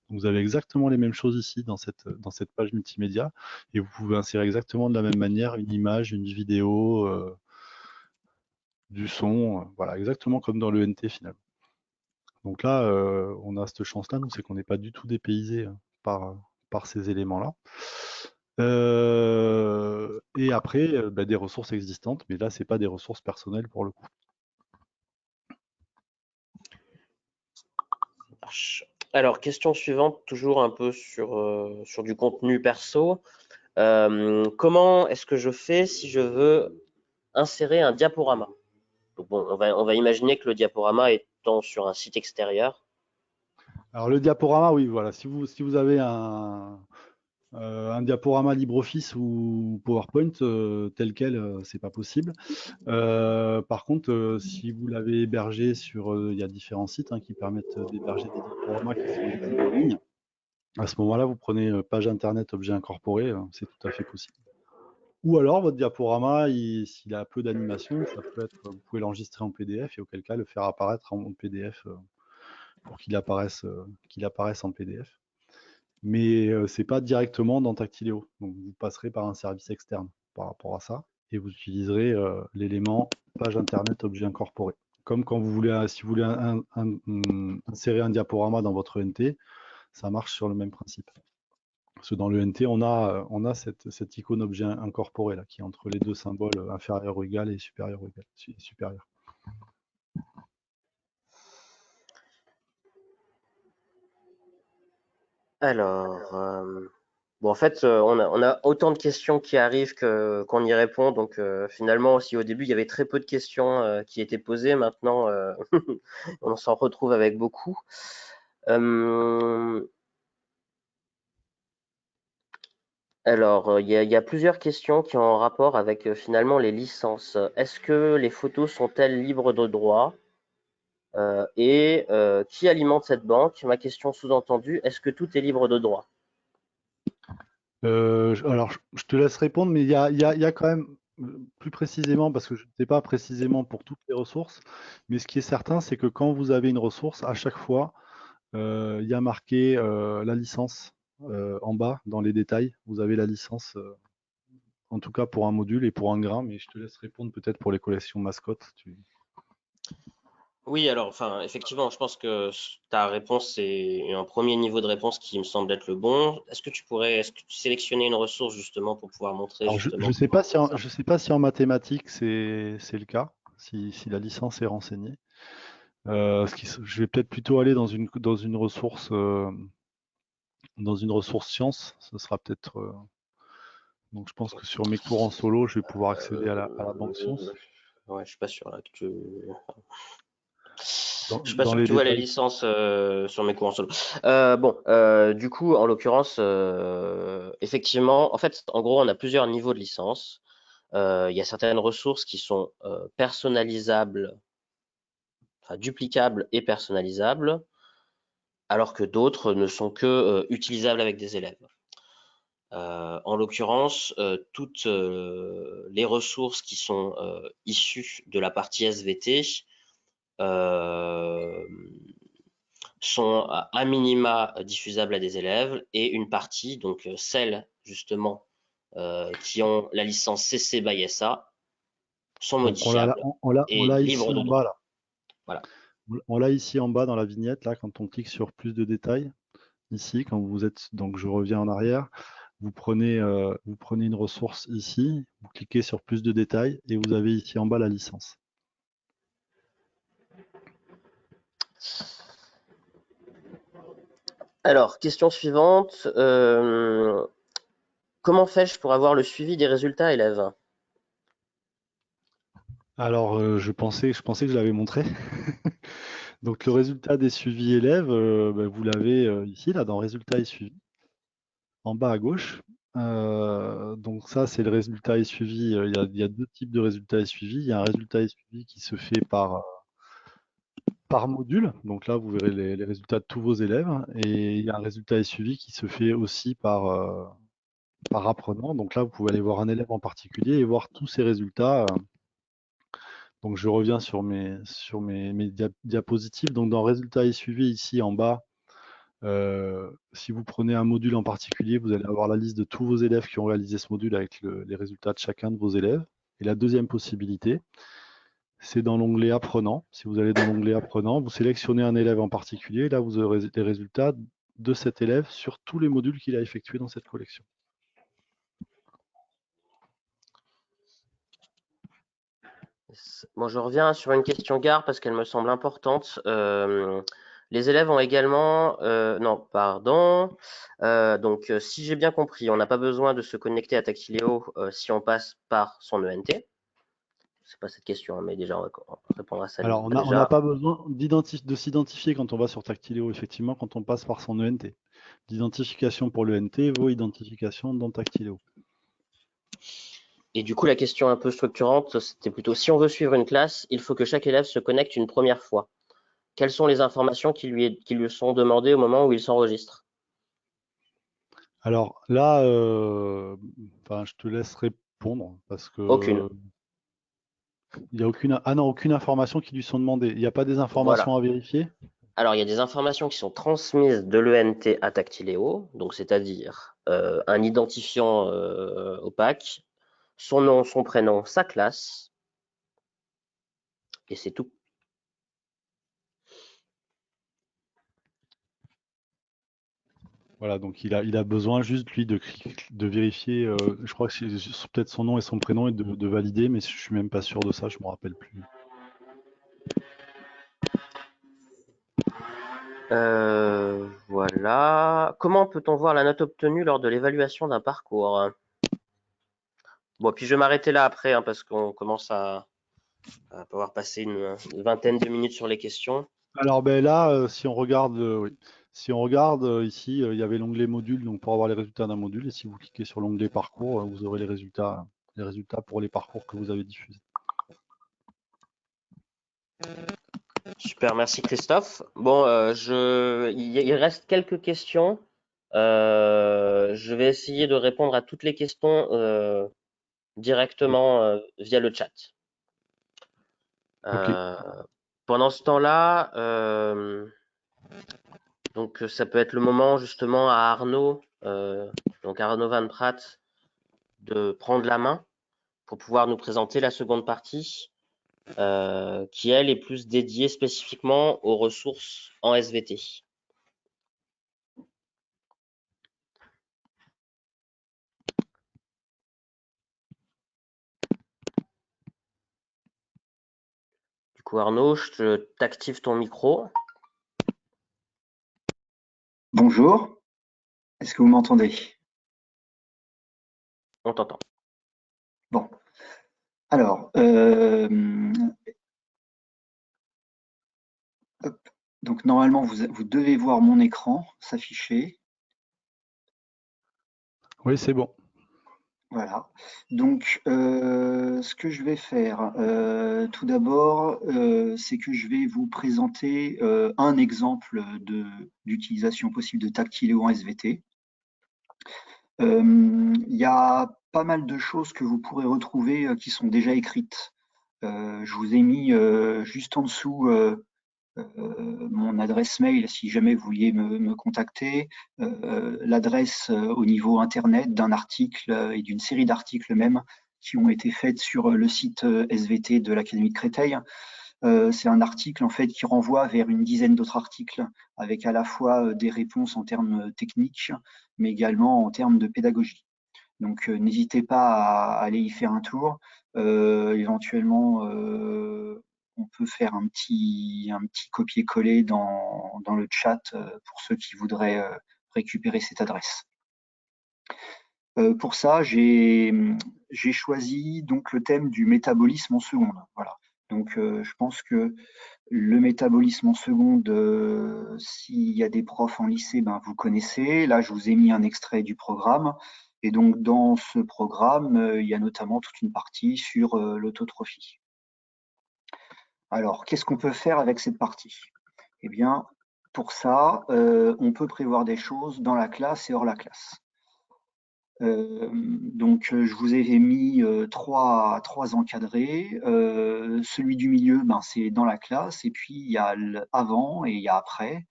Donc vous avez exactement les mêmes choses ici dans cette page multimédia et vous pouvez insérer exactement de la même manière une image, une vidéo, du son, voilà, exactement comme dans le NT finalement. Donc là, on a cette chance-là, c'est qu'on n'est pas du tout dépaysé par ces éléments-là. Et après, des ressources existantes, mais là, c'est pas des ressources personnelles pour le coup. marche. Alors, question suivante, toujours un peu sur du contenu perso. Comment est-ce que je fais si je veux insérer un diaporama? Donc bon, on va imaginer que le diaporama étant sur un site extérieur. Alors le diaporama, oui, voilà. Si vous avez un diaporama LibreOffice ou PowerPoint tel quel, c'est pas possible. Par contre, si vous l'avez hébergé sur, il y a différents sites qui permettent d'héberger des diaporamas qui sont lisibles en ligne. À ce moment-là, vous prenez page internet objet incorporé, c'est tout à fait possible. Ou alors votre diaporama, s'il a peu d'animation, ça peut être, vous pouvez l'enregistrer en PDF et auquel cas le faire apparaître en PDF pour qu'il apparaisse en PDF. Mais c'est pas directement dans Tactiléo. Donc vous passerez par un service externe par rapport à ça et vous utiliserez l'élément page internet objet incorporé. Comme quand vous voulez, si vous voulez insérer un diaporama dans votre ENT, ça marche sur le même principe. Parce que dans le ENT, on a cette icône objet incorporé là, qui est entre les deux symboles inférieur ou égal et supérieur ou égal. Supérieur. Alors, bon, en fait, on a autant de questions qui arrivent qu'on y répond. Donc, finalement, aussi au début, il y avait très peu de questions qui étaient posées. Maintenant, on s'en retrouve avec beaucoup. Alors, il y a plusieurs questions qui ont un rapport avec finalement les licences. Est-ce que les photos sont-elles libres de droit? Et qui alimente cette banque? Ma question sous-entendue, est-ce que tout est libre de droit? Alors, je te laisse répondre, mais il y a quand même, plus précisément, parce que je ne sais pas précisément pour toutes les ressources, mais ce qui est certain, c'est que quand vous avez une ressource, à chaque fois, il y a marqué la licence en bas, dans les détails. Vous avez la licence, en tout cas pour un module et pour un grain, mais je te laisse répondre peut-être pour les collections mascottes. Oui, alors, enfin, effectivement, je pense que ta réponse est un premier niveau de réponse qui me semble être le bon. Est-ce que tu sélectionnais une ressource justement pour pouvoir montrer Alors, je justement ne sais comment pas on fait ça? je sais pas si en mathématiques c'est le cas, si la licence est renseignée. Je vais peut-être plutôt aller dans une ressource science. Ce sera peut-être. Donc, je pense que sur mes cours en solo, je vais pouvoir accéder à la banque science Ouais, je suis pas sûr là que tu. Je suis pas dans sûr que les tu vois les détails. licences sur mes cours en solo. Bon, du coup, en l'occurrence, effectivement, en fait, en gros, on a plusieurs niveaux de licence. Il y a certaines ressources qui sont personnalisables, enfin duplicables et personnalisables, alors que d'autres ne sont que utilisables avec des élèves. En l'occurrence, toutes les ressources qui sont issues de la partie SVT euh, sont à minima diffusables à des élèves et une partie, donc celles justement qui ont la licence CC by SA, sont Donc, modifiables on et l'a libres ici de en bas droit. là. Voilà. On l'a ici en bas dans la vignette là, quand on clique sur plus de détails. Ici, quand vous êtes, donc je reviens en arrière, vous prenez une ressource ici, vous cliquez sur plus de détails et vous avez ici en bas la licence. Alors, question suivante. Comment fais-je pour avoir le suivi des résultats élèves? Alors, je pensais que je l'avais montré. Donc, le résultat des suivis élèves, vous l'avez ici, là, dans résultats et suivis, en bas à gauche. Donc, ça, c'est le résultat et suivi. Il y a deux types de résultats et suivis. Il y a un résultat et suivi qui se fait par module. Donc là, vous verrez les résultats de tous vos élèves. Et il y a un résultat et suivi qui se fait aussi par apprenant. Donc là, vous pouvez aller voir un élève en particulier et voir tous ses résultats. Donc je reviens sur mes diapositives. Donc dans résultats et suivi, ici en bas, si vous prenez un module en particulier, vous allez avoir la liste de tous vos élèves qui ont réalisé ce module avec les résultats de chacun de vos élèves. Et la deuxième possibilité, c'est dans l'onglet Apprenant. Si vous allez dans l'onglet Apprenant, vous sélectionnez un élève en particulier. Là, vous aurez les résultats de cet élève sur tous les modules qu'il a effectués dans cette collection. Bon, je reviens sur une question gare parce qu'elle me semble importante. Les élèves ont également, non, pardon. Donc, si j'ai bien compris, on n'a pas besoin de se connecter à Tactiléo si on passe par son ENT. C'est pas cette question, hein, mais déjà, on va répondre à ça Alors, on n'a déjà. pas besoin de s'identifier quand on va sur Tactiléo, effectivement, quand on passe par son ENT. D'identification pour l'ENT, vos identifications dans Tactiléo. Et du coup, la question un peu structurante, c'était plutôt si on veut suivre une classe, il faut que chaque élève se connecte une première fois. Quelles sont les informations qui lui sont demandées au moment où il s'enregistre? Alors là, je te laisse répondre parce Aucune. que il y a aucune information qui lui sont demandées. Il n'y a pas des informations Voilà. à vérifier? Alors, il y a des informations qui sont transmises de l'ENT à Tactiléo, donc c'est-à-dire un identifiant opaque, son nom, son prénom, sa classe, et c'est tout. Voilà, donc il a besoin juste lui de vérifier, je crois que c'est peut-être son nom et son prénom et de valider, mais je suis même pas sûr de ça, je me rappelle plus. Voilà. Comment peut-on voir la note obtenue lors de l'évaluation d'un parcours? Bon, puis je vais m'arrêter là après, hein, parce qu'on commence à pouvoir passer une vingtaine de minutes sur les questions. Alors ben là, si on regarde, oui. Si on regarde ici, il y avait l'onglet module, donc pour avoir les résultats d'un module, et si vous cliquez sur l'onglet parcours, vous aurez les résultats pour les parcours que vous avez diffusés. Super, merci Christophe. Bon, il reste quelques questions. Je vais essayer de répondre à toutes les questions directement via le chat. Ok. Pendant ce temps-là, donc ça peut être le moment justement à Arnaud, donc Arnaud Van Praat, de prendre la main pour pouvoir nous présenter la seconde partie, qui elle est plus dédiée spécifiquement aux ressources en SVT. Du coup, Arnaud, je t'active ton micro. Bonjour, est-ce que vous m'entendez? On t'entend. Bon, alors, hop. Donc normalement vous devez voir mon écran s'afficher. Oui, c'est bon. Voilà. Donc ce que je vais faire, tout d'abord, c'est que je vais vous présenter un exemple d'utilisation possible de Tactiléo en SVT. Il y a pas mal de choses que vous pourrez retrouver qui sont déjà écrites. Je vous ai mis juste en dessous mon adresse mail si jamais vous vouliez me contacter, l'adresse au niveau internet d'un article et d'une série d'articles même qui ont été faits sur le site SVT de l'Académie de Créteil. C'est un article en fait qui renvoie vers une dizaine d'autres articles avec à la fois des réponses en termes techniques mais également en termes de pédagogie. Donc n'hésitez pas à aller y faire un tour. Éventuellement, on peut faire un petit copier-coller dans le chat pour ceux qui voudraient récupérer cette adresse. Pour ça, j'ai choisi donc le thème du métabolisme en seconde. Voilà. Donc je pense que le métabolisme en seconde, s'il y a des profs en lycée, ben, vous connaissez. Là, je vous ai mis un extrait du programme. Et donc, dans ce programme, il y a notamment toute une partie sur l'autotrophie. Alors, qu'est-ce qu'on peut faire avec cette partie? Eh bien, pour ça, on peut prévoir des choses dans la classe et hors la classe. Donc, je vous ai mis trois encadrés. Celui du milieu, ben, c'est dans la classe, et puis il y a avant et il y a après.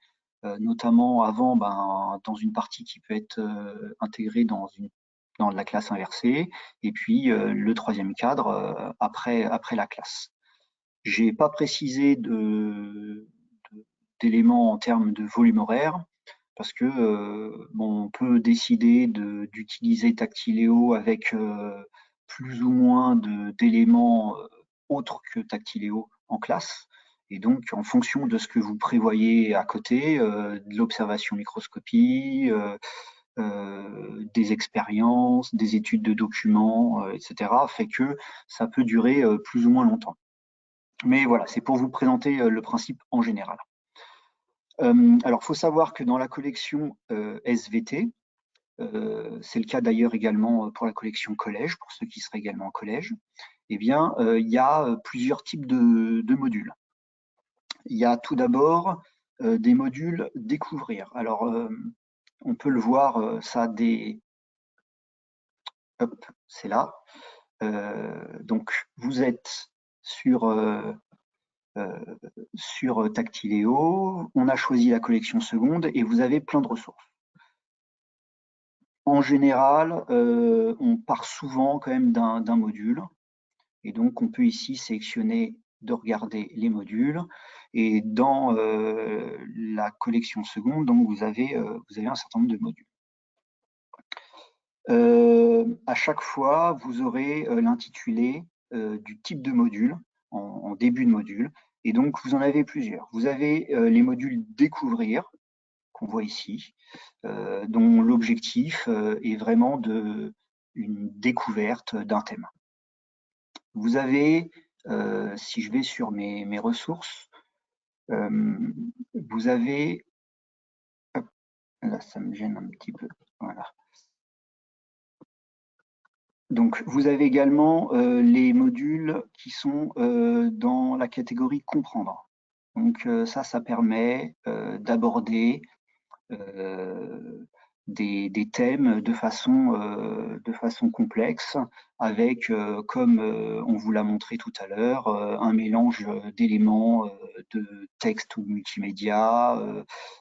Notamment avant, ben, dans une partie qui peut être intégrée dans la classe inversée, et puis le troisième cadre après la classe. J'ai pas précisé d'éléments en termes de volume horaire, parce que bon, on peut décider d'utiliser Tactiléo avec plus ou moins d'éléments autres que Tactiléo en classe. Et donc, en fonction de ce que vous prévoyez à côté, de l'observation microscopie, des expériences, des études de documents, etc., fait que ça peut durer plus ou moins longtemps. Mais voilà, c'est pour vous présenter le principe en général. Alors, il faut savoir que dans la collection SVT, c'est le cas d'ailleurs également pour la collection collège, pour ceux qui seraient également en collège, eh bien, il y a plusieurs types de modules. Il y a tout d'abord des modules découvrir. Alors, on peut le voir, ça des... Hop, c'est là. Donc, vous êtes sur Tactiléo, on a choisi la collection seconde et vous avez plein de ressources. En général, on part souvent quand même d'un module. Et donc, on peut ici sélectionner de regarder les modules. Et dans la collection seconde, donc vous avez un certain nombre de modules. À chaque fois, vous aurez l'intitulé du type de module en début de module. Et donc, vous en avez plusieurs. Vous avez les modules découvrir, qu'on voit ici, dont l'objectif est vraiment une découverte d'un thème. Vous avez, si je vais sur mes ressources, vous avez, hop, là ça me gêne un petit peu, voilà. Donc vous avez également les modules qui sont dans la catégorie comprendre. Donc ça permet d'aborder des thèmes de façon complexe, avec, comme on vous l'a montré tout à l'heure, un mélange d'éléments de texte ou multimédia,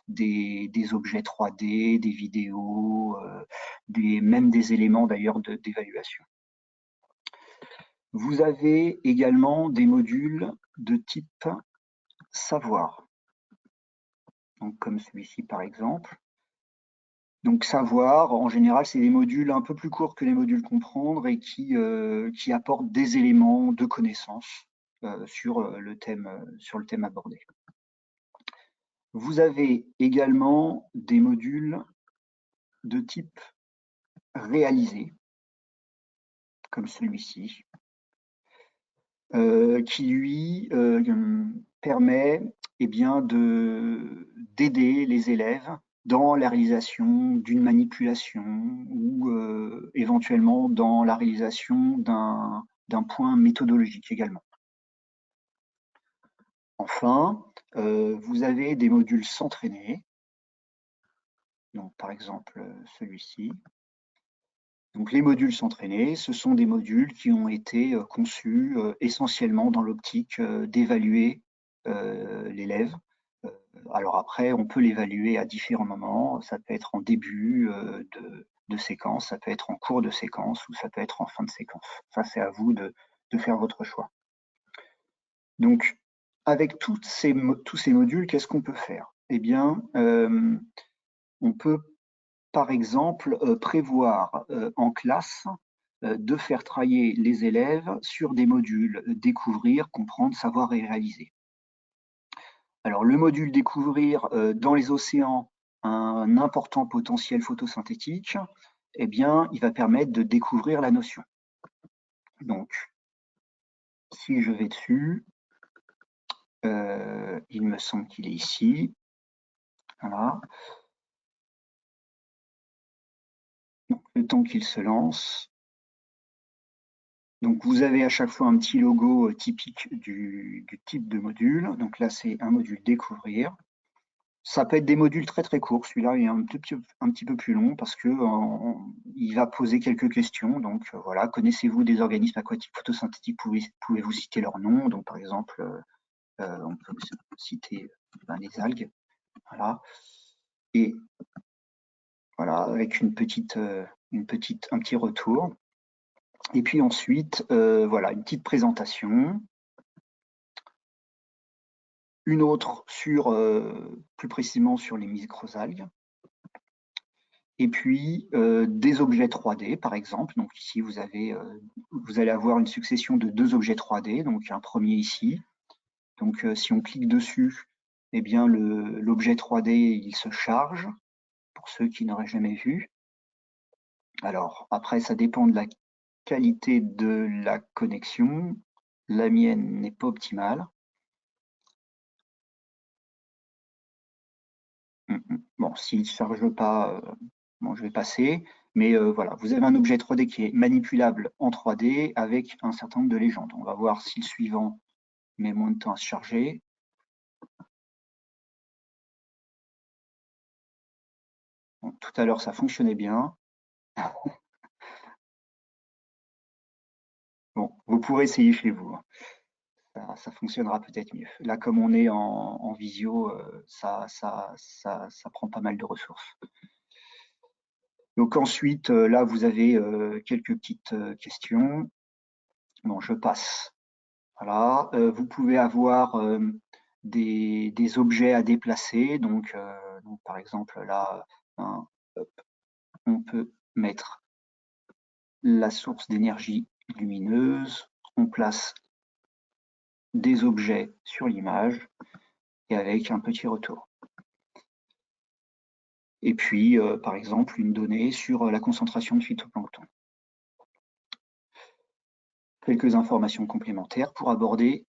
des objets 3D, des vidéos, même des éléments d'ailleurs d'évaluation. Vous avez également des modules de type savoir, donc comme celui-ci par exemple. Donc savoir, en général, c'est des modules un peu plus courts que les modules comprendre et qui apportent des éléments de connaissance sur le thème abordé. Vous avez également des modules de type réalisé, comme celui-ci, qui lui permet d'aider les élèves dans la réalisation d'une manipulation ou éventuellement dans la réalisation d'un point méthodologique également. Enfin, vous avez des modules s'entraîner, donc par exemple celui-ci. Donc les modules s'entraîner, ce sont des modules qui ont été conçus essentiellement dans l'optique d'évaluer l'élève. Alors après, on peut l'évaluer à différents moments. Ça peut être en début de séquence, ça peut être en cours de séquence ou ça peut être en fin de séquence. Ça, c'est à vous de faire votre choix. Donc, avec tous ces modules, qu'est-ce qu'on peut faire? Eh bien, on peut, par exemple, prévoir en classe de faire travailler les élèves sur des modules découvrir, comprendre, savoir et réaliser. Alors, le module découvrir dans les océans un important potentiel photosynthétique, eh bien, il va permettre de découvrir la notion. Donc, si je vais dessus, il me semble qu'il est ici. Voilà. Donc, le temps qu'il se lance. Donc, vous avez à chaque fois un petit logo typique du type de module. Donc là, c'est un module découvrir. Ça peut être des modules très très courts. Celui-là est un petit peu plus long parce que il va poser quelques questions. Donc voilà, connaissez-vous des organismes aquatiques photosynthétiques? Pouvez-vous citer leur nom? Donc par exemple, on peut citer les algues. Voilà. Et voilà, avec un petit retour. Et puis ensuite, voilà, une petite présentation. Une autre sur, plus précisément sur les microalgues. Et puis des objets 3D, par exemple. Donc ici, vous allez avoir une succession de 2 objets 3D. Donc un premier ici, Donc, si on clique dessus, eh bien, l'objet 3D, il se charge, pour ceux qui n'auraient jamais vu. Alors, après, ça dépend de la qualité de la connexion. La mienne n'est pas optimale. Bon, s'il ne charge pas, bon, je vais passer. Mais voilà, vous avez un objet 3D qui est manipulable en 3D avec un certain nombre de légendes. On va voir si le suivant met moins de temps à se charger. Bon, tout à l'heure, ça fonctionnait bien. Bon, vous pourrez essayer chez vous. Ça fonctionnera peut-être mieux. Là, comme on est en visio, ça prend pas mal de ressources. Donc ensuite, là, vous avez quelques petites questions. Bon, je passe. Voilà. Vous pouvez avoir des objets à déplacer. Donc par exemple, là, on peut mettre la source d'énergie lumineuse. On place des objets sur l'image et avec un petit retour. Et puis, par exemple, une donnée sur la concentration de phytoplancton. Quelques informations complémentaires pour aborder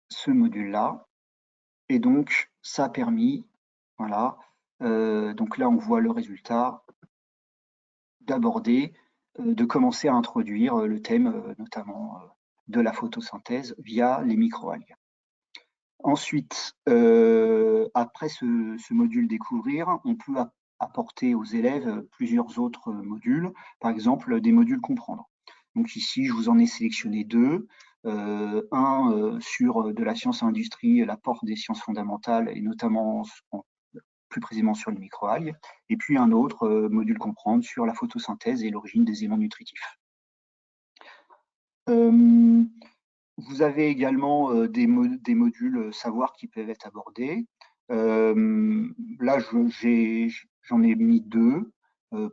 ce module-là. Et donc, ça a permis, voilà, donc là, on voit le résultat, d'aborder, de commencer à introduire le thème, notamment de la photosynthèse via les microalgues. Ensuite, après ce module découvrir, on peut apporter aux élèves plusieurs autres modules, par exemple des modules comprendre. Donc ici, je vous en ai sélectionné deux. Un sur de la science et industrie, l'apport des sciences fondamentales, et notamment plus précisément sur les microalgues, et puis un autre module comprendre sur la photosynthèse et l'origine des éléments nutritifs. Vous avez également des modules savoir qui peuvent être abordés. Là, j'en ai mis deux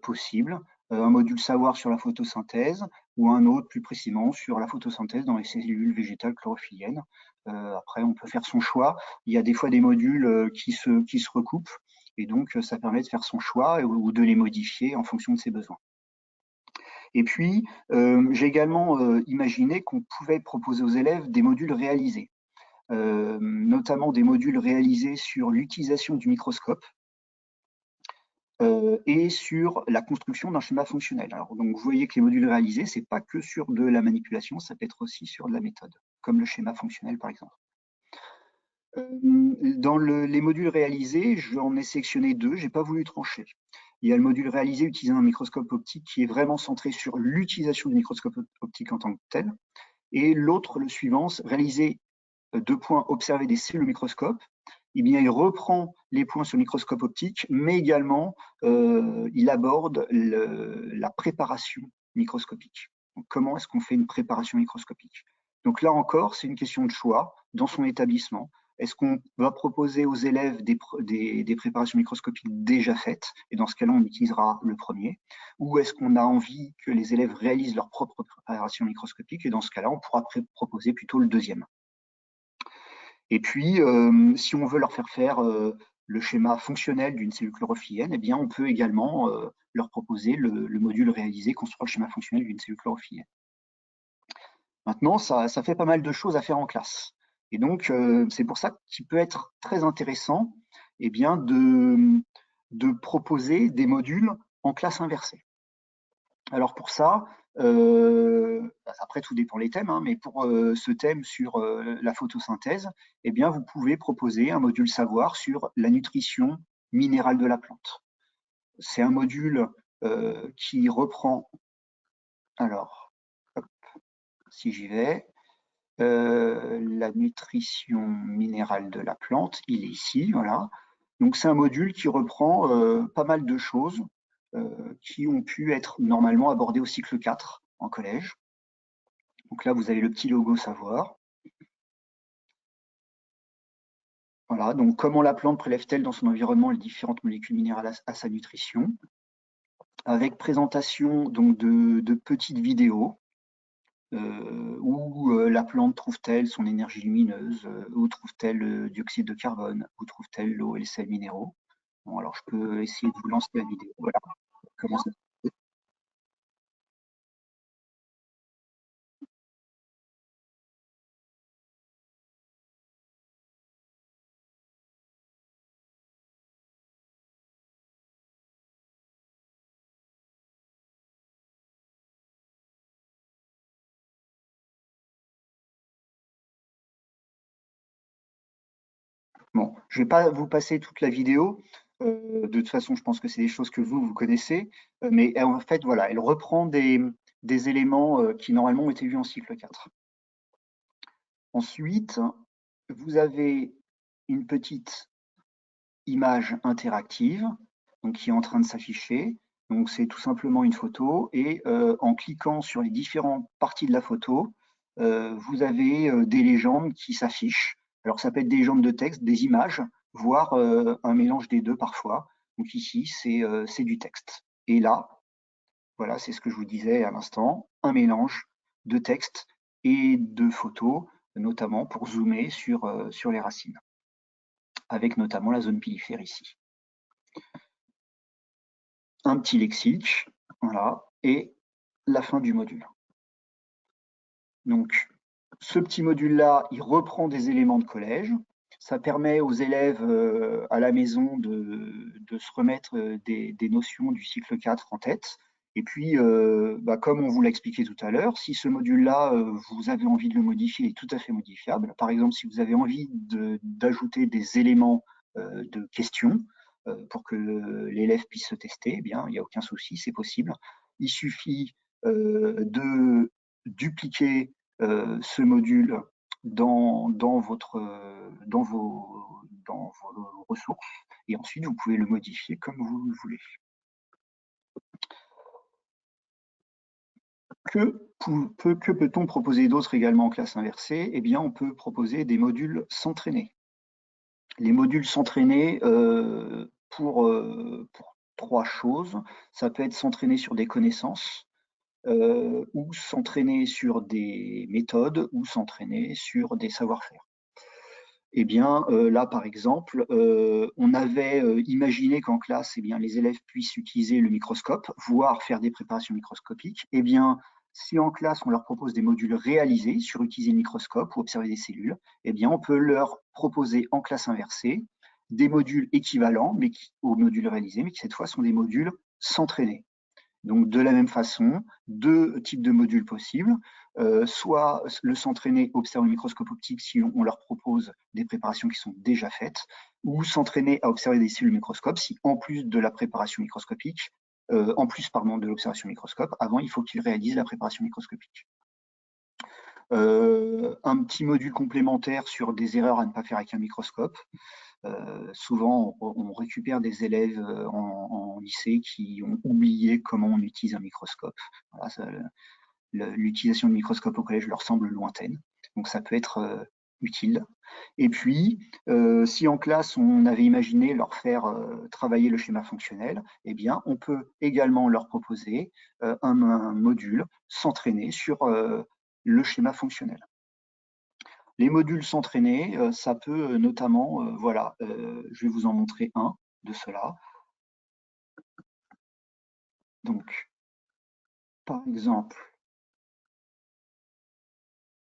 possibles. Un module savoir sur la photosynthèse ou un autre plus précisément sur la photosynthèse dans les cellules végétales chlorophylliennes. Après, on peut faire son choix. Il y a des fois des modules qui se recoupent et donc ça permet de faire son choix ou de les modifier en fonction de ses besoins. Et puis, j'ai également imaginé qu'on pouvait proposer aux élèves des modules réalisés, notamment des modules réalisés sur l'utilisation du microscope et sur la construction d'un schéma fonctionnel. Alors, donc, vous voyez que les modules réalisés, ce n'est pas que sur de la manipulation, ça peut être aussi sur de la méthode, comme le schéma fonctionnel, par exemple. Dans les modules réalisés, j'en ai sélectionné deux, je n'ai pas voulu trancher. Il y a le module réalisé utilisant un microscope optique qui est vraiment centré sur l'utilisation du microscope optique en tant que tel. Et l'autre, le suivant, réaliser deux points, observer des cellules au microscope. Eh bien, il reprend les points sur le microscope optique, mais également il aborde la préparation microscopique. Donc, comment est-ce qu'on fait une préparation microscopique? Donc là encore, c'est une question de choix dans son établissement. Est-ce qu'on va proposer aux élèves des préparations microscopiques déjà faites? Et dans ce cas-là, on utilisera le premier. Ou est-ce qu'on a envie que les élèves réalisent leur propre préparation microscopique? Et dans ce cas-là, on pourra proposer plutôt le deuxième. Et puis, si on veut leur faire le schéma fonctionnel d'une cellule chlorophyllienne, eh bien, on peut également leur proposer le module réalisé, construire le schéma fonctionnel d'une cellule chlorophyllienne. Maintenant, ça fait pas mal de choses à faire en classe. Et donc, c'est pour ça qu'il peut être très intéressant eh bien, de proposer des modules en classe inversée. Alors pour ça, après tout dépend des thèmes, hein, mais pour ce thème sur la photosynthèse, eh bien, vous pouvez proposer un module savoir sur la nutrition minérale de la plante. C'est un module qui reprend, alors, hop, si j'y vais, la nutrition minérale de la plante, il est ici, voilà. Donc c'est un module qui reprend pas mal de choses qui ont pu être normalement abordées au cycle 4 en collège. Donc là, vous avez le petit logo savoir. Voilà, donc comment la plante prélève-t-elle dans son environnement les différentes molécules minérales à sa nutrition, avec présentation donc de petites vidéos où la plante trouve-t-elle son énergie lumineuse, où trouve-t-elle le dioxyde de carbone, où trouve-t-elle l'eau et les sels minéraux. Bon, alors je peux essayer de vous lancer la vidéo. Voilà. Comment ça se fait. Bon, je ne vais pas vous passer toute la vidéo. De toute façon, je pense que c'est des choses que vous connaissez. Mais en fait, voilà, elle reprend des éléments qui normalement ont été vus en cycle 4. Ensuite, vous avez une petite image interactive donc, qui est en train de s'afficher. Donc, c'est tout simplement une photo. Et en cliquant sur les différentes parties de la photo, vous avez des légendes qui s'affichent. Alors, ça peut être des légendes de texte, des images, voire un mélange des deux parfois. Donc ici, c'est du texte. Et là, voilà, c'est ce que je vous disais à l'instant, un mélange de texte et de photos, notamment pour zoomer sur les racines, avec notamment la zone pilifère ici. Un petit lexique, voilà, et la fin du module. Donc, ce petit module-là, il reprend des éléments de collège. Ça permet aux élèves à la maison de se remettre des notions du cycle 4 en tête. Et puis, comme on vous l'a expliqué tout à l'heure, si ce module-là, vous avez envie de le modifier, il est tout à fait modifiable. Par exemple, si vous avez envie d'ajouter des éléments de questions pour que l'élève puisse se tester, eh bien, il n'y a aucun souci, c'est possible. Il suffit de dupliquer ce module dans vos ressources et ensuite vous pouvez le modifier comme vous le voulez. Que peut-on proposer d'autre également en classe inversée? Eh bien, on peut proposer des modules s'entraîner. Les modules s'entraîner pour 3 choses. Ça peut être s'entraîner sur des connaissances, ou s'entraîner sur des méthodes, ou s'entraîner sur des savoir-faire. Eh bien, là, par exemple, on avait imaginé qu'en classe, eh bien, les élèves puissent utiliser le microscope, voire faire des préparations microscopiques. Eh bien, si en classe, on leur propose des modules réalisés sur utiliser le microscope ou observer des cellules, eh bien, on peut leur proposer en classe inversée des modules équivalents aux modules réalisés, mais qui cette fois sont des modules s'entraîner. Donc, de la même façon, 2 types de modules possibles, soit le s'entraîner observer le microscope optique si on leur propose des préparations qui sont déjà faites, ou s'entraîner à observer des cellules microscope si en plus de la préparation microscopique, de l'observation microscope, avant il faut qu'ils réalisent la préparation microscopique. Un petit module complémentaire sur des erreurs à ne pas faire avec un microscope. Souvent, on récupère des élèves en lycée qui ont oublié comment on utilise un microscope. Voilà, l'utilisation du microscope au collège leur semble lointaine, donc ça peut être utile. Et puis, si en classe, on avait imaginé leur faire travailler le schéma fonctionnel, eh bien, on peut également leur proposer un module s'entraîner sur le schéma fonctionnel. Les modules s'entraîner, ça peut notamment, voilà, je vais vous en montrer un de cela. Donc, par exemple,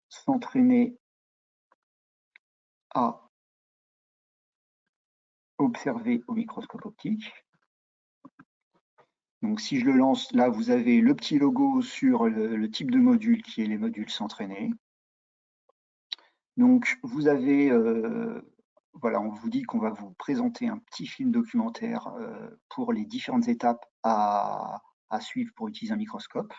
s'entraîner à observer au microscope optique. Donc, si je le lance, là, vous avez le petit logo sur le type de module qui est les modules s'entraîner. Donc, vous avez, voilà, on vous dit qu'on va vous présenter un petit film documentaire pour les différentes étapes à suivre pour utiliser un microscope.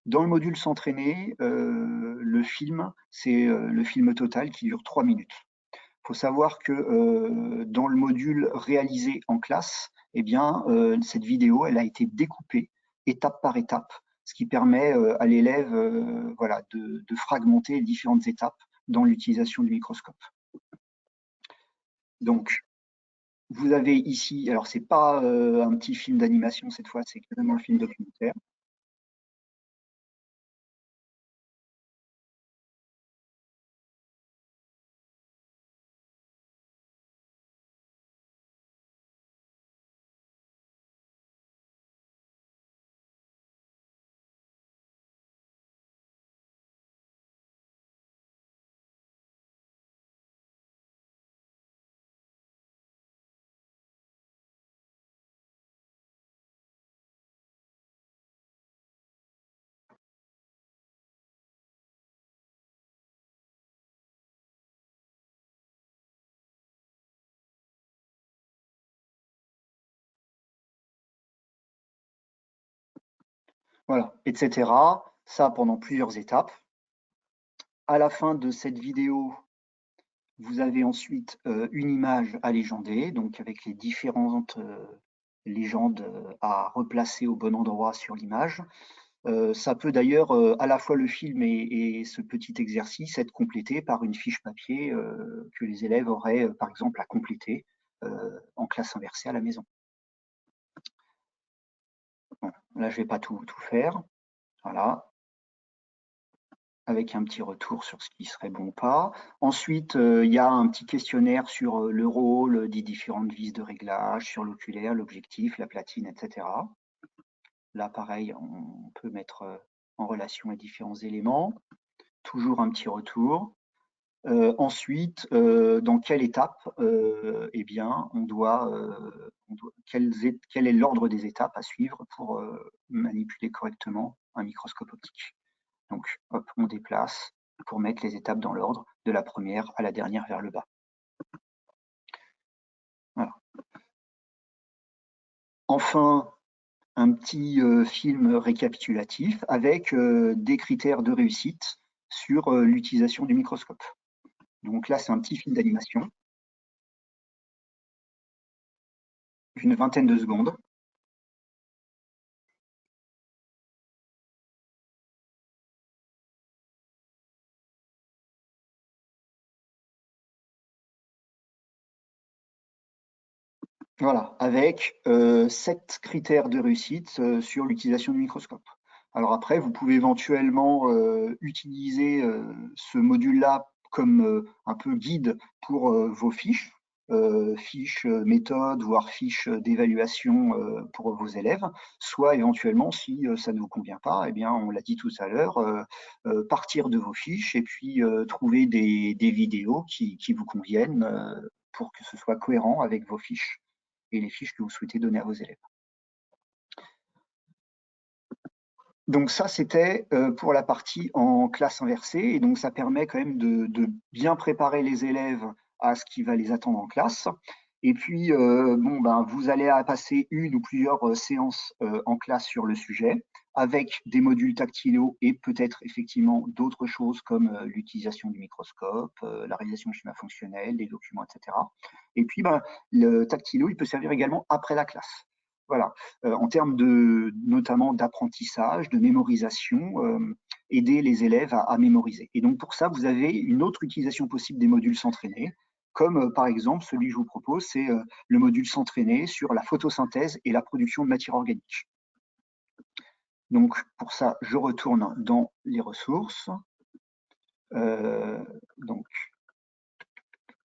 Dans le module s'entraîner, le film, c'est le film total qui dure 3 minutes. Il faut savoir que dans le module réalisé en classe, eh bien, cette vidéo, elle a été découpée étape par étape, ce qui permet à l'élève voilà, de fragmenter les différentes étapes dans l'utilisation du microscope. Donc, vous avez ici, alors c'est pas un petit film d'animation cette fois, c'est carrément un film documentaire. Voilà, etc. Ça pendant plusieurs étapes. À la fin de cette vidéo, vous avez ensuite une image à légender, donc avec les différentes légendes à replacer au bon endroit sur l'image. Ça peut d'ailleurs, à la fois le film et ce petit exercice, être complété par une fiche papier que les élèves auraient, par exemple, à compléter en classe inversée à la maison. Bon, là, je ne vais pas tout faire. Voilà. Avec un petit retour sur ce qui serait bon ou pas. Ensuite, il y a un petit questionnaire sur le rôle des différentes vis de réglage, sur l'oculaire, l'objectif, la platine, etc. Là, pareil, on peut mettre en relation les différents éléments. Toujours un petit retour. Ensuite, dans quelle étape eh bien, quel est l'ordre des étapes à suivre pour manipuler correctement un microscope optique. Donc, hop, on déplace pour mettre les étapes dans l'ordre, de la première à la dernière vers le bas. Voilà. Enfin, un petit film récapitulatif avec des critères de réussite sur l'utilisation du microscope. Donc là, c'est un petit film d'animation d'une vingtaine de secondes. Voilà, avec 7 critères de réussite sur l'utilisation du microscope. Alors après, vous pouvez éventuellement utiliser ce module-là comme un peu guide pour vos fiches, fiches méthodes, voire fiches d'évaluation pour vos élèves, soit éventuellement, si ça ne vous convient pas, eh bien, on l'a dit tout à l'heure, partir de vos fiches et puis trouver des vidéos qui vous conviennent pour que ce soit cohérent avec vos fiches et les fiches que vous souhaitez donner à vos élèves. Donc ça, c'était pour la partie en classe inversée, et donc ça permet quand même de bien préparer les élèves à ce qui va les attendre en classe. Et puis, vous allez passer une ou plusieurs séances en classe sur le sujet, avec des modules tactiles et peut-être effectivement d'autres choses comme l'utilisation du microscope, la réalisation de schémas fonctionnels, des documents, etc. Et puis, le tactilo, il peut servir également après la classe. Voilà, en termes notamment d'apprentissage, de mémorisation, aider les élèves à mémoriser. Et donc pour ça, vous avez une autre utilisation possible des modules s'entraîner, comme par exemple celui que je vous propose, c'est le module s'entraîner sur la photosynthèse et la production de matière organique. Donc pour ça, je retourne dans les ressources. Donc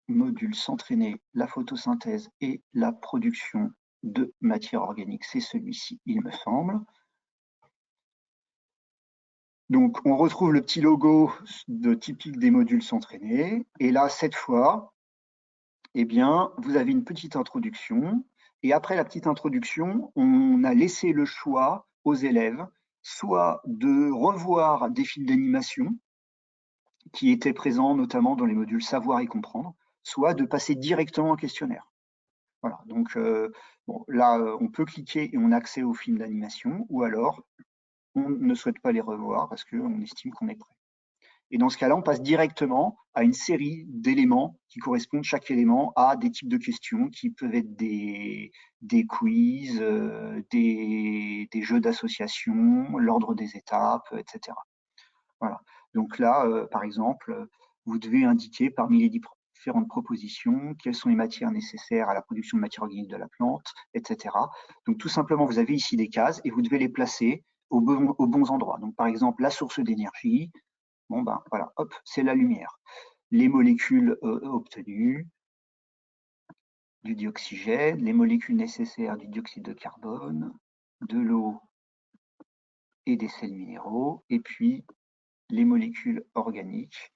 module s'entraîner, la photosynthèse et la production de matière organique, c'est celui-ci, il me semble. Donc, on retrouve le petit logo typique des modules s'entraîner. Et là, cette fois, eh bien, vous avez une petite introduction. Et après la petite introduction, on a laissé le choix aux élèves, soit de revoir des films d'animation qui étaient présents notamment dans les modules savoir et comprendre, soit de passer directement au questionnaire. Voilà, donc là, on peut cliquer et on a accès aux films d'animation, ou alors on ne souhaite pas les revoir parce qu'on estime qu'on est prêt. Et dans ce cas-là, on passe directement à une série d'éléments qui correspondent chaque élément à des types de questions qui peuvent être des quiz, des jeux d'association, l'ordre des étapes, etc. Voilà. Donc là, par exemple, vous devez indiquer parmi les différentes propositions quelles sont les matières nécessaires à la production de matière organique de la plante, etc. Donc tout simplement, vous avez ici des cases et vous devez les placer aux bons endroits. Donc par exemple, la source d'énergie, bon ben voilà, hop, c'est la lumière. Les molécules obtenues, du dioxygène, les molécules nécessaires du dioxyde de carbone, de l'eau et des sels minéraux, et puis les molécules organiques.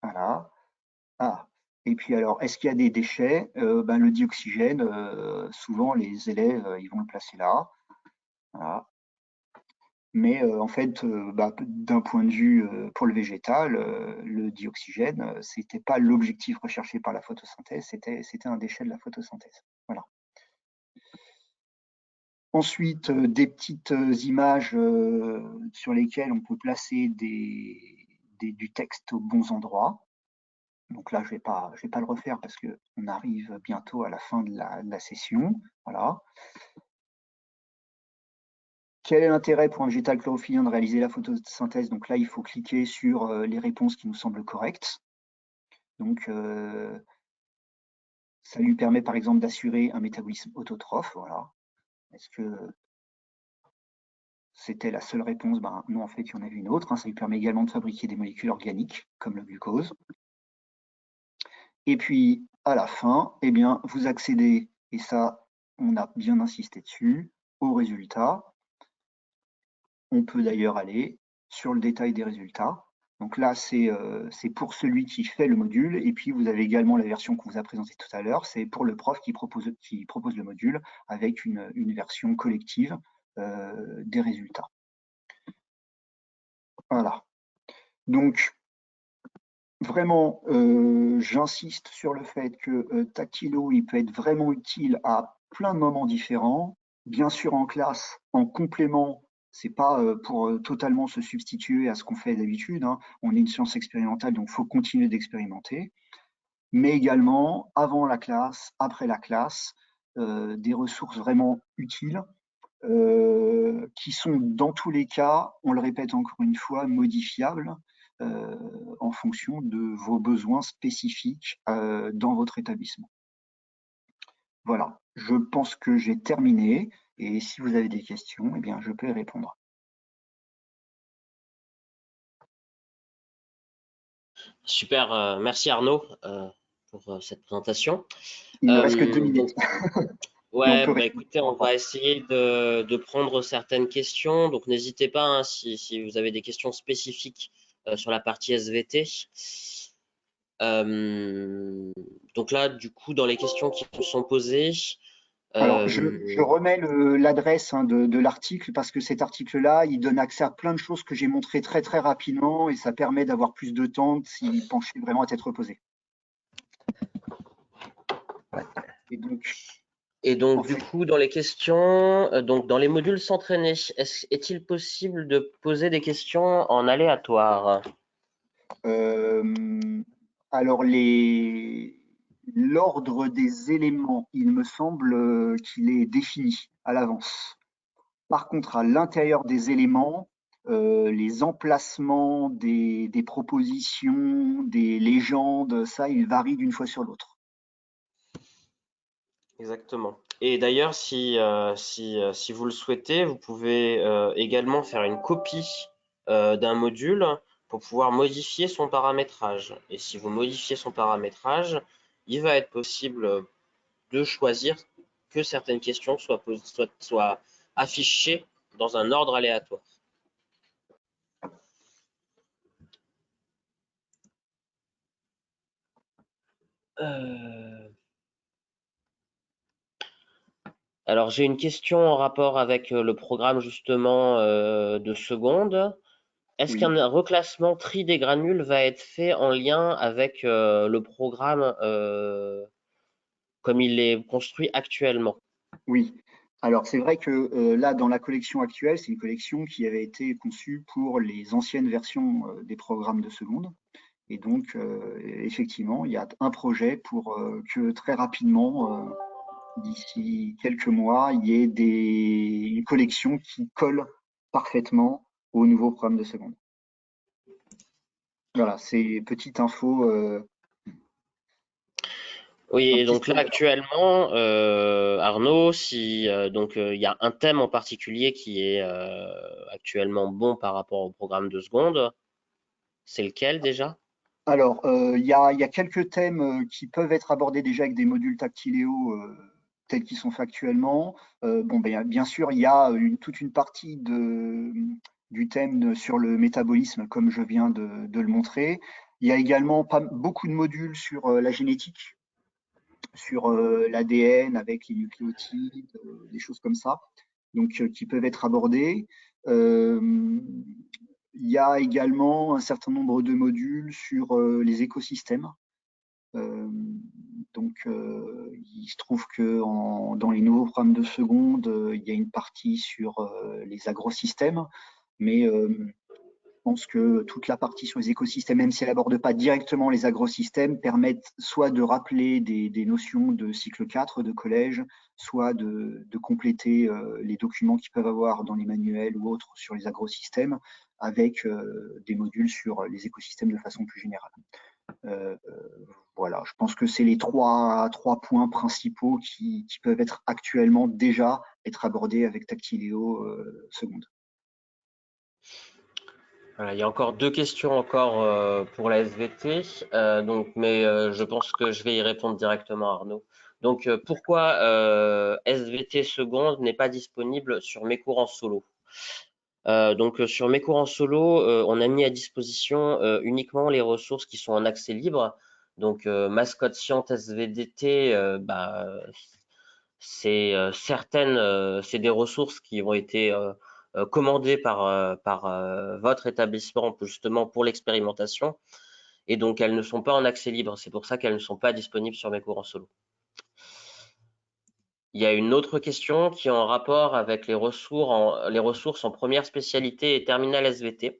Voilà. Ah, et puis alors, est-ce qu'il y a des déchets? Le dioxygène, souvent les élèves, ils vont le placer là. Voilà. Mais en fait, d'un point de vue pour le végétal, le dioxygène, c'était pas l'objectif recherché par la photosynthèse, c'était un déchet de la photosynthèse. Voilà. Ensuite, des petites images sur lesquelles on peut placer du texte aux bons endroits. Donc là, je vais pas le refaire parce qu'on arrive bientôt à la fin de la session. Voilà. Quel est l'intérêt pour un végétal chlorophyllien de réaliser la photosynthèse? Donc là, il faut cliquer sur les réponses qui nous semblent correctes. Donc, ça lui permet par exemple d'assurer un métabolisme autotrophe. Voilà. Est-ce que c'était la seule réponse? Ben, non, en fait, il y en avait une autre. Hein. Ça lui permet également de fabriquer des molécules organiques, comme le glucose. Et puis, à la fin, eh bien, vous accédez, et ça, on a bien insisté dessus, aux résultats. On peut d'ailleurs aller sur le détail des résultats. Donc là, c'est pour celui qui fait le module. Et puis, vous avez également la version qu'on vous a présentée tout à l'heure. C'est pour le prof qui propose le module avec une version collective des résultats. Voilà. Donc, vraiment, j'insiste sur le fait que Tactilo, il peut être vraiment utile à plein de moments différents. Bien sûr, en classe, en complément, c'est pas pour totalement se substituer à ce qu'on fait d'habitude. Hein. On est une science expérimentale, donc il faut continuer d'expérimenter. Mais également, avant la classe, après la classe, des ressources vraiment utiles qui sont dans tous les cas, on le répète encore une fois, modifiables en fonction de vos besoins spécifiques dans votre établissement. Voilà, je pense que j'ai terminé et si vous avez des questions, eh bien, je peux y répondre. Super, merci Arnaud pour cette présentation. Il ne me reste que 2 minutes. Ouais, bah écoutez, on va essayer de prendre certaines questions. Donc n'hésitez pas hein, si vous avez des questions spécifiques sur la partie SVT. Donc là, du coup, dans les questions qui nous sont posées. Alors, je remets l'adresse hein, de l'article parce que cet article-là, il donne accès à plein de choses que j'ai montrées très très rapidement et ça permet d'avoir plus de temps s'y pencher vraiment à tête reposée. Et donc du coup, dans les questions, donc dans les modules s'entraîner, est-il possible de poser des questions en aléatoire? Alors, l'ordre des éléments, il me semble qu'il est défini à l'avance. Par contre, à l'intérieur des éléments, les emplacements des propositions, des légendes, ça, il varie d'une fois sur l'autre. Exactement. Et d'ailleurs, si vous le souhaitez, vous pouvez également faire une copie d'un module pour pouvoir modifier son paramétrage. Et si vous modifiez son paramétrage, il va être possible de choisir que certaines questions soient affichées dans un ordre aléatoire. Alors, j'ai une question en rapport avec le programme justement de seconde. Est-ce Oui. qu'un reclassement tri des granules va être fait en lien avec le programme comme il est construit actuellement? Oui. Alors, c'est vrai que là, dans la collection actuelle, c'est une collection qui avait été conçue pour les anciennes versions des programmes de seconde. Et donc, effectivement, il y a un projet pour que très rapidement, d'ici quelques mois, il y ait une collection qui colle parfaitement au nouveau programme de seconde. Voilà, c'est petite info. Oui, et donc là actuellement, Arnaud, si donc il y a un thème en particulier qui est actuellement bon par rapport au programme de seconde, c'est lequel déjà? Alors, il y a quelques thèmes qui peuvent être abordés déjà avec des modules Tactiléo tels qu'ils sont faits actuellement. Bon, ben, bien sûr, il y a toute une partie du thème sur le métabolisme, comme je viens de le montrer. Il y a également beaucoup de modules sur la génétique, sur l'ADN avec les nucléotides, des choses comme ça, donc qui peuvent être abordés. Il y a également un certain nombre de modules sur les écosystèmes Donc, il se trouve que dans les nouveaux programmes de seconde, il y a une partie sur les agrosystèmes, mais je pense que toute la partie sur les écosystèmes, même si elle n'aborde pas directement les agrosystèmes, permettent soit de rappeler des notions de cycle 4 de collège, soit de compléter les documents qu'ils peuvent avoir dans les manuels ou autres sur les agrosystèmes avec des modules sur les écosystèmes de façon plus générale. Voilà, je pense que c'est les trois points principaux qui peuvent être actuellement déjà être abordés avec Tactiléo seconde. Voilà, il y a encore 2 questions encore pour la SVT, mais je pense que je vais y répondre directement, Arnaud. Donc, pourquoi SVT seconde n'est pas disponible sur mes cours en solo? Donc, sur mes cours en solo, on a mis à disposition uniquement les ressources qui sont en accès libre. Donc, Mascotte Science SVDT, c'est c'est des ressources qui ont été commandées par votre établissement justement pour l'expérimentation, et donc elles ne sont pas en accès libre. C'est pour ça qu'elles ne sont pas disponibles sur mes cours en solo. Il y a une autre question qui est en rapport avec les ressources en première spécialité et terminale SVT.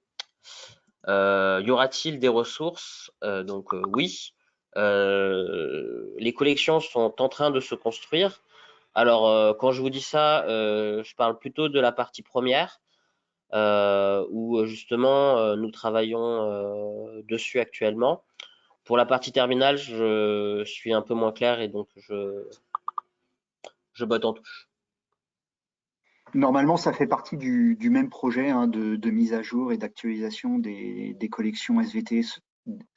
Y aura-t-il des ressources? Donc oui. Les collections sont en train de se construire. Alors, quand je vous dis ça, je parle plutôt de la partie première, où justement nous travaillons dessus actuellement. Pour la partie terminale, je suis un peu moins clair et donc je botte en touche. Normalement, ça fait partie du même projet hein, de mise à jour et d'actualisation des collections SVT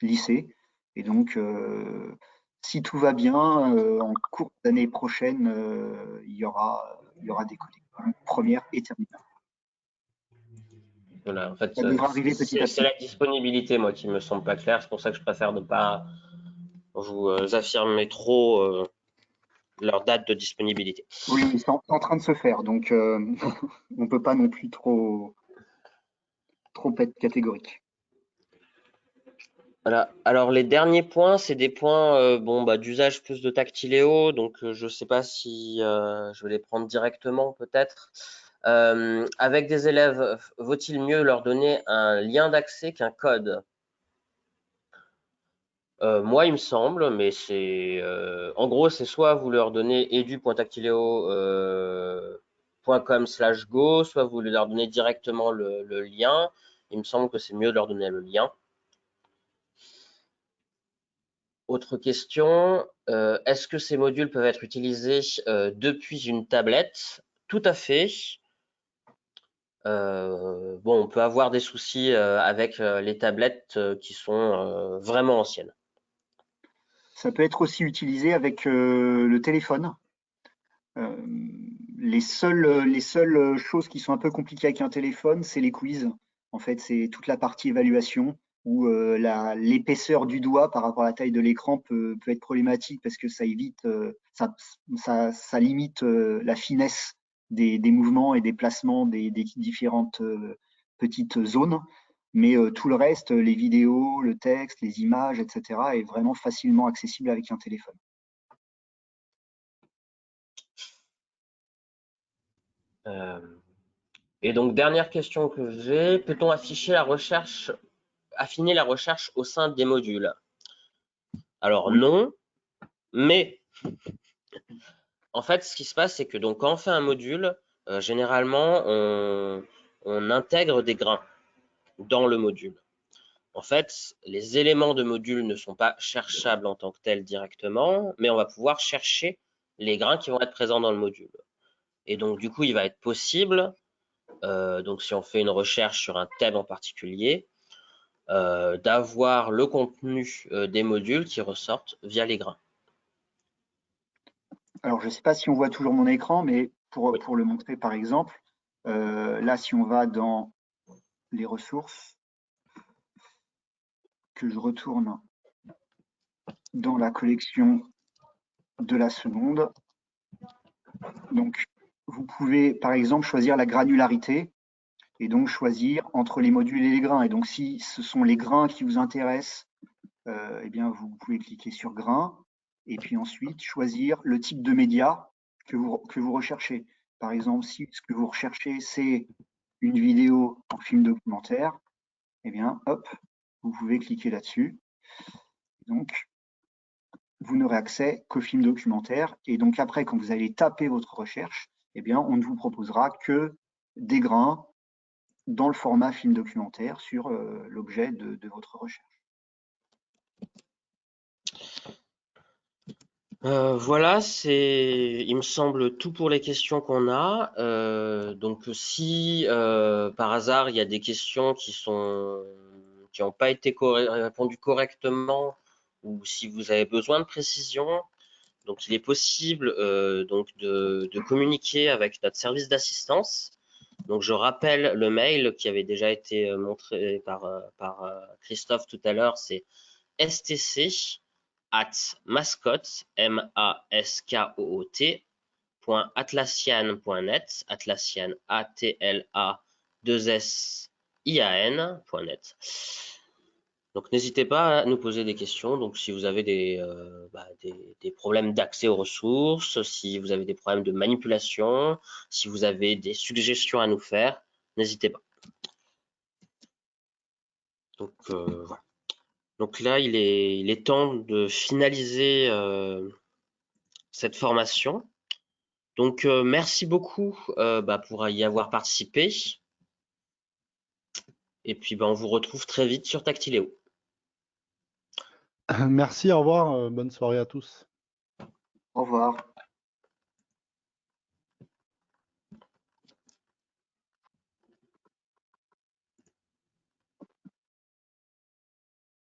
lycée. Et donc, si tout va bien, en cours d'année prochaine, il y aura des collections premières et terminales. Voilà, en fait, Ça devra arriver petit à petit. c'est la disponibilité, moi, qui me semble pas claire. C'est pour ça que je préfère ne pas vous affirmer trop leur date de disponibilité. Oui, c'est en train de se faire, donc on peut pas non plus trop être catégorique. Voilà. Alors les derniers points, c'est des points d'usage plus de Tactiléo, donc je sais pas si je vais les prendre directement peut-être. Avec des élèves, vaut-il mieux leur donner un lien d'accès qu'un code? Moi, il me semble, mais c'est en gros, c'est soit vous leur donnez edu.tactiléo.com/go, soit vous leur donnez directement le lien. Il me semble que c'est mieux de leur donner le lien. Autre question, est-ce que ces modules peuvent être utilisés depuis une tablette? Tout à fait. On peut avoir des soucis avec les tablettes qui sont vraiment anciennes. Ça peut être aussi utilisé avec le téléphone. Les seules choses qui sont un peu compliquées avec un téléphone, c'est les quiz. En fait, c'est toute la partie évaluation où l'épaisseur du doigt par rapport à la taille de l'écran peut être problématique parce que ça évite, ça limite la finesse des mouvements et des placements des différentes petites zones. Mais tout le reste, les vidéos, le texte, les images, etc., est vraiment facilement accessible avec un téléphone. Et donc, dernière question que j'ai, peut-on affiner la recherche au sein des modules? Alors Oui. non, mais en fait, ce qui se passe, c'est que donc quand on fait un module, généralement, on intègre des grains dans le module. En fait, les éléments de module ne sont pas cherchables en tant que tels directement, mais on va pouvoir chercher les grains qui vont être présents dans le module. Et donc, du coup, il va être possible, donc si on fait une recherche sur un thème en particulier, d'avoir le contenu des modules qui ressortent via les grains. Alors, je ne sais pas si on voit toujours mon écran, mais Oui. pour le montrer par exemple, là, si on va dans les ressources, que je retourne dans la collection de la seconde, donc vous pouvez par exemple choisir la granularité et donc choisir entre les modules et les grains. Et donc, si ce sont les grains qui vous intéressent, eh bien, vous pouvez cliquer sur grains. et puis ensuite choisir le type de média que vous recherchez. Par exemple, si ce que vous recherchez, c'est une vidéo en film documentaire, eh bien, hop, vous pouvez cliquer là-dessus. Donc, vous n'aurez accès qu'au film documentaire. Et donc après, quand vous allez taper votre recherche, eh bien, on ne vous proposera que des grains dans le format film documentaire sur l'objet de votre recherche. Voilà, il me semble, tout pour les questions qu'on a. Donc, si par hasard il y a des questions qui n'ont pas été répondues correctement, ou si vous avez besoin de précision, donc il est possible donc de communiquer avec notre service d'assistance. Donc, je rappelle le mail qui avait déjà été montré par Christophe tout à l'heure, c'est stc@mascotte, .atlassian.net, Atlassian, ATLA2SIAN.net. Donc, n'hésitez pas à nous poser des questions. Donc, si vous avez des problèmes d'accès aux ressources, si vous avez des problèmes de manipulation, si vous avez des suggestions à nous faire, n'hésitez pas. Donc, voilà. Donc là, il est temps de finaliser cette formation. Donc, merci beaucoup pour y avoir participé. Et puis, on vous retrouve très vite sur Tactiléo. Merci, au revoir, bonne soirée à tous. Au revoir.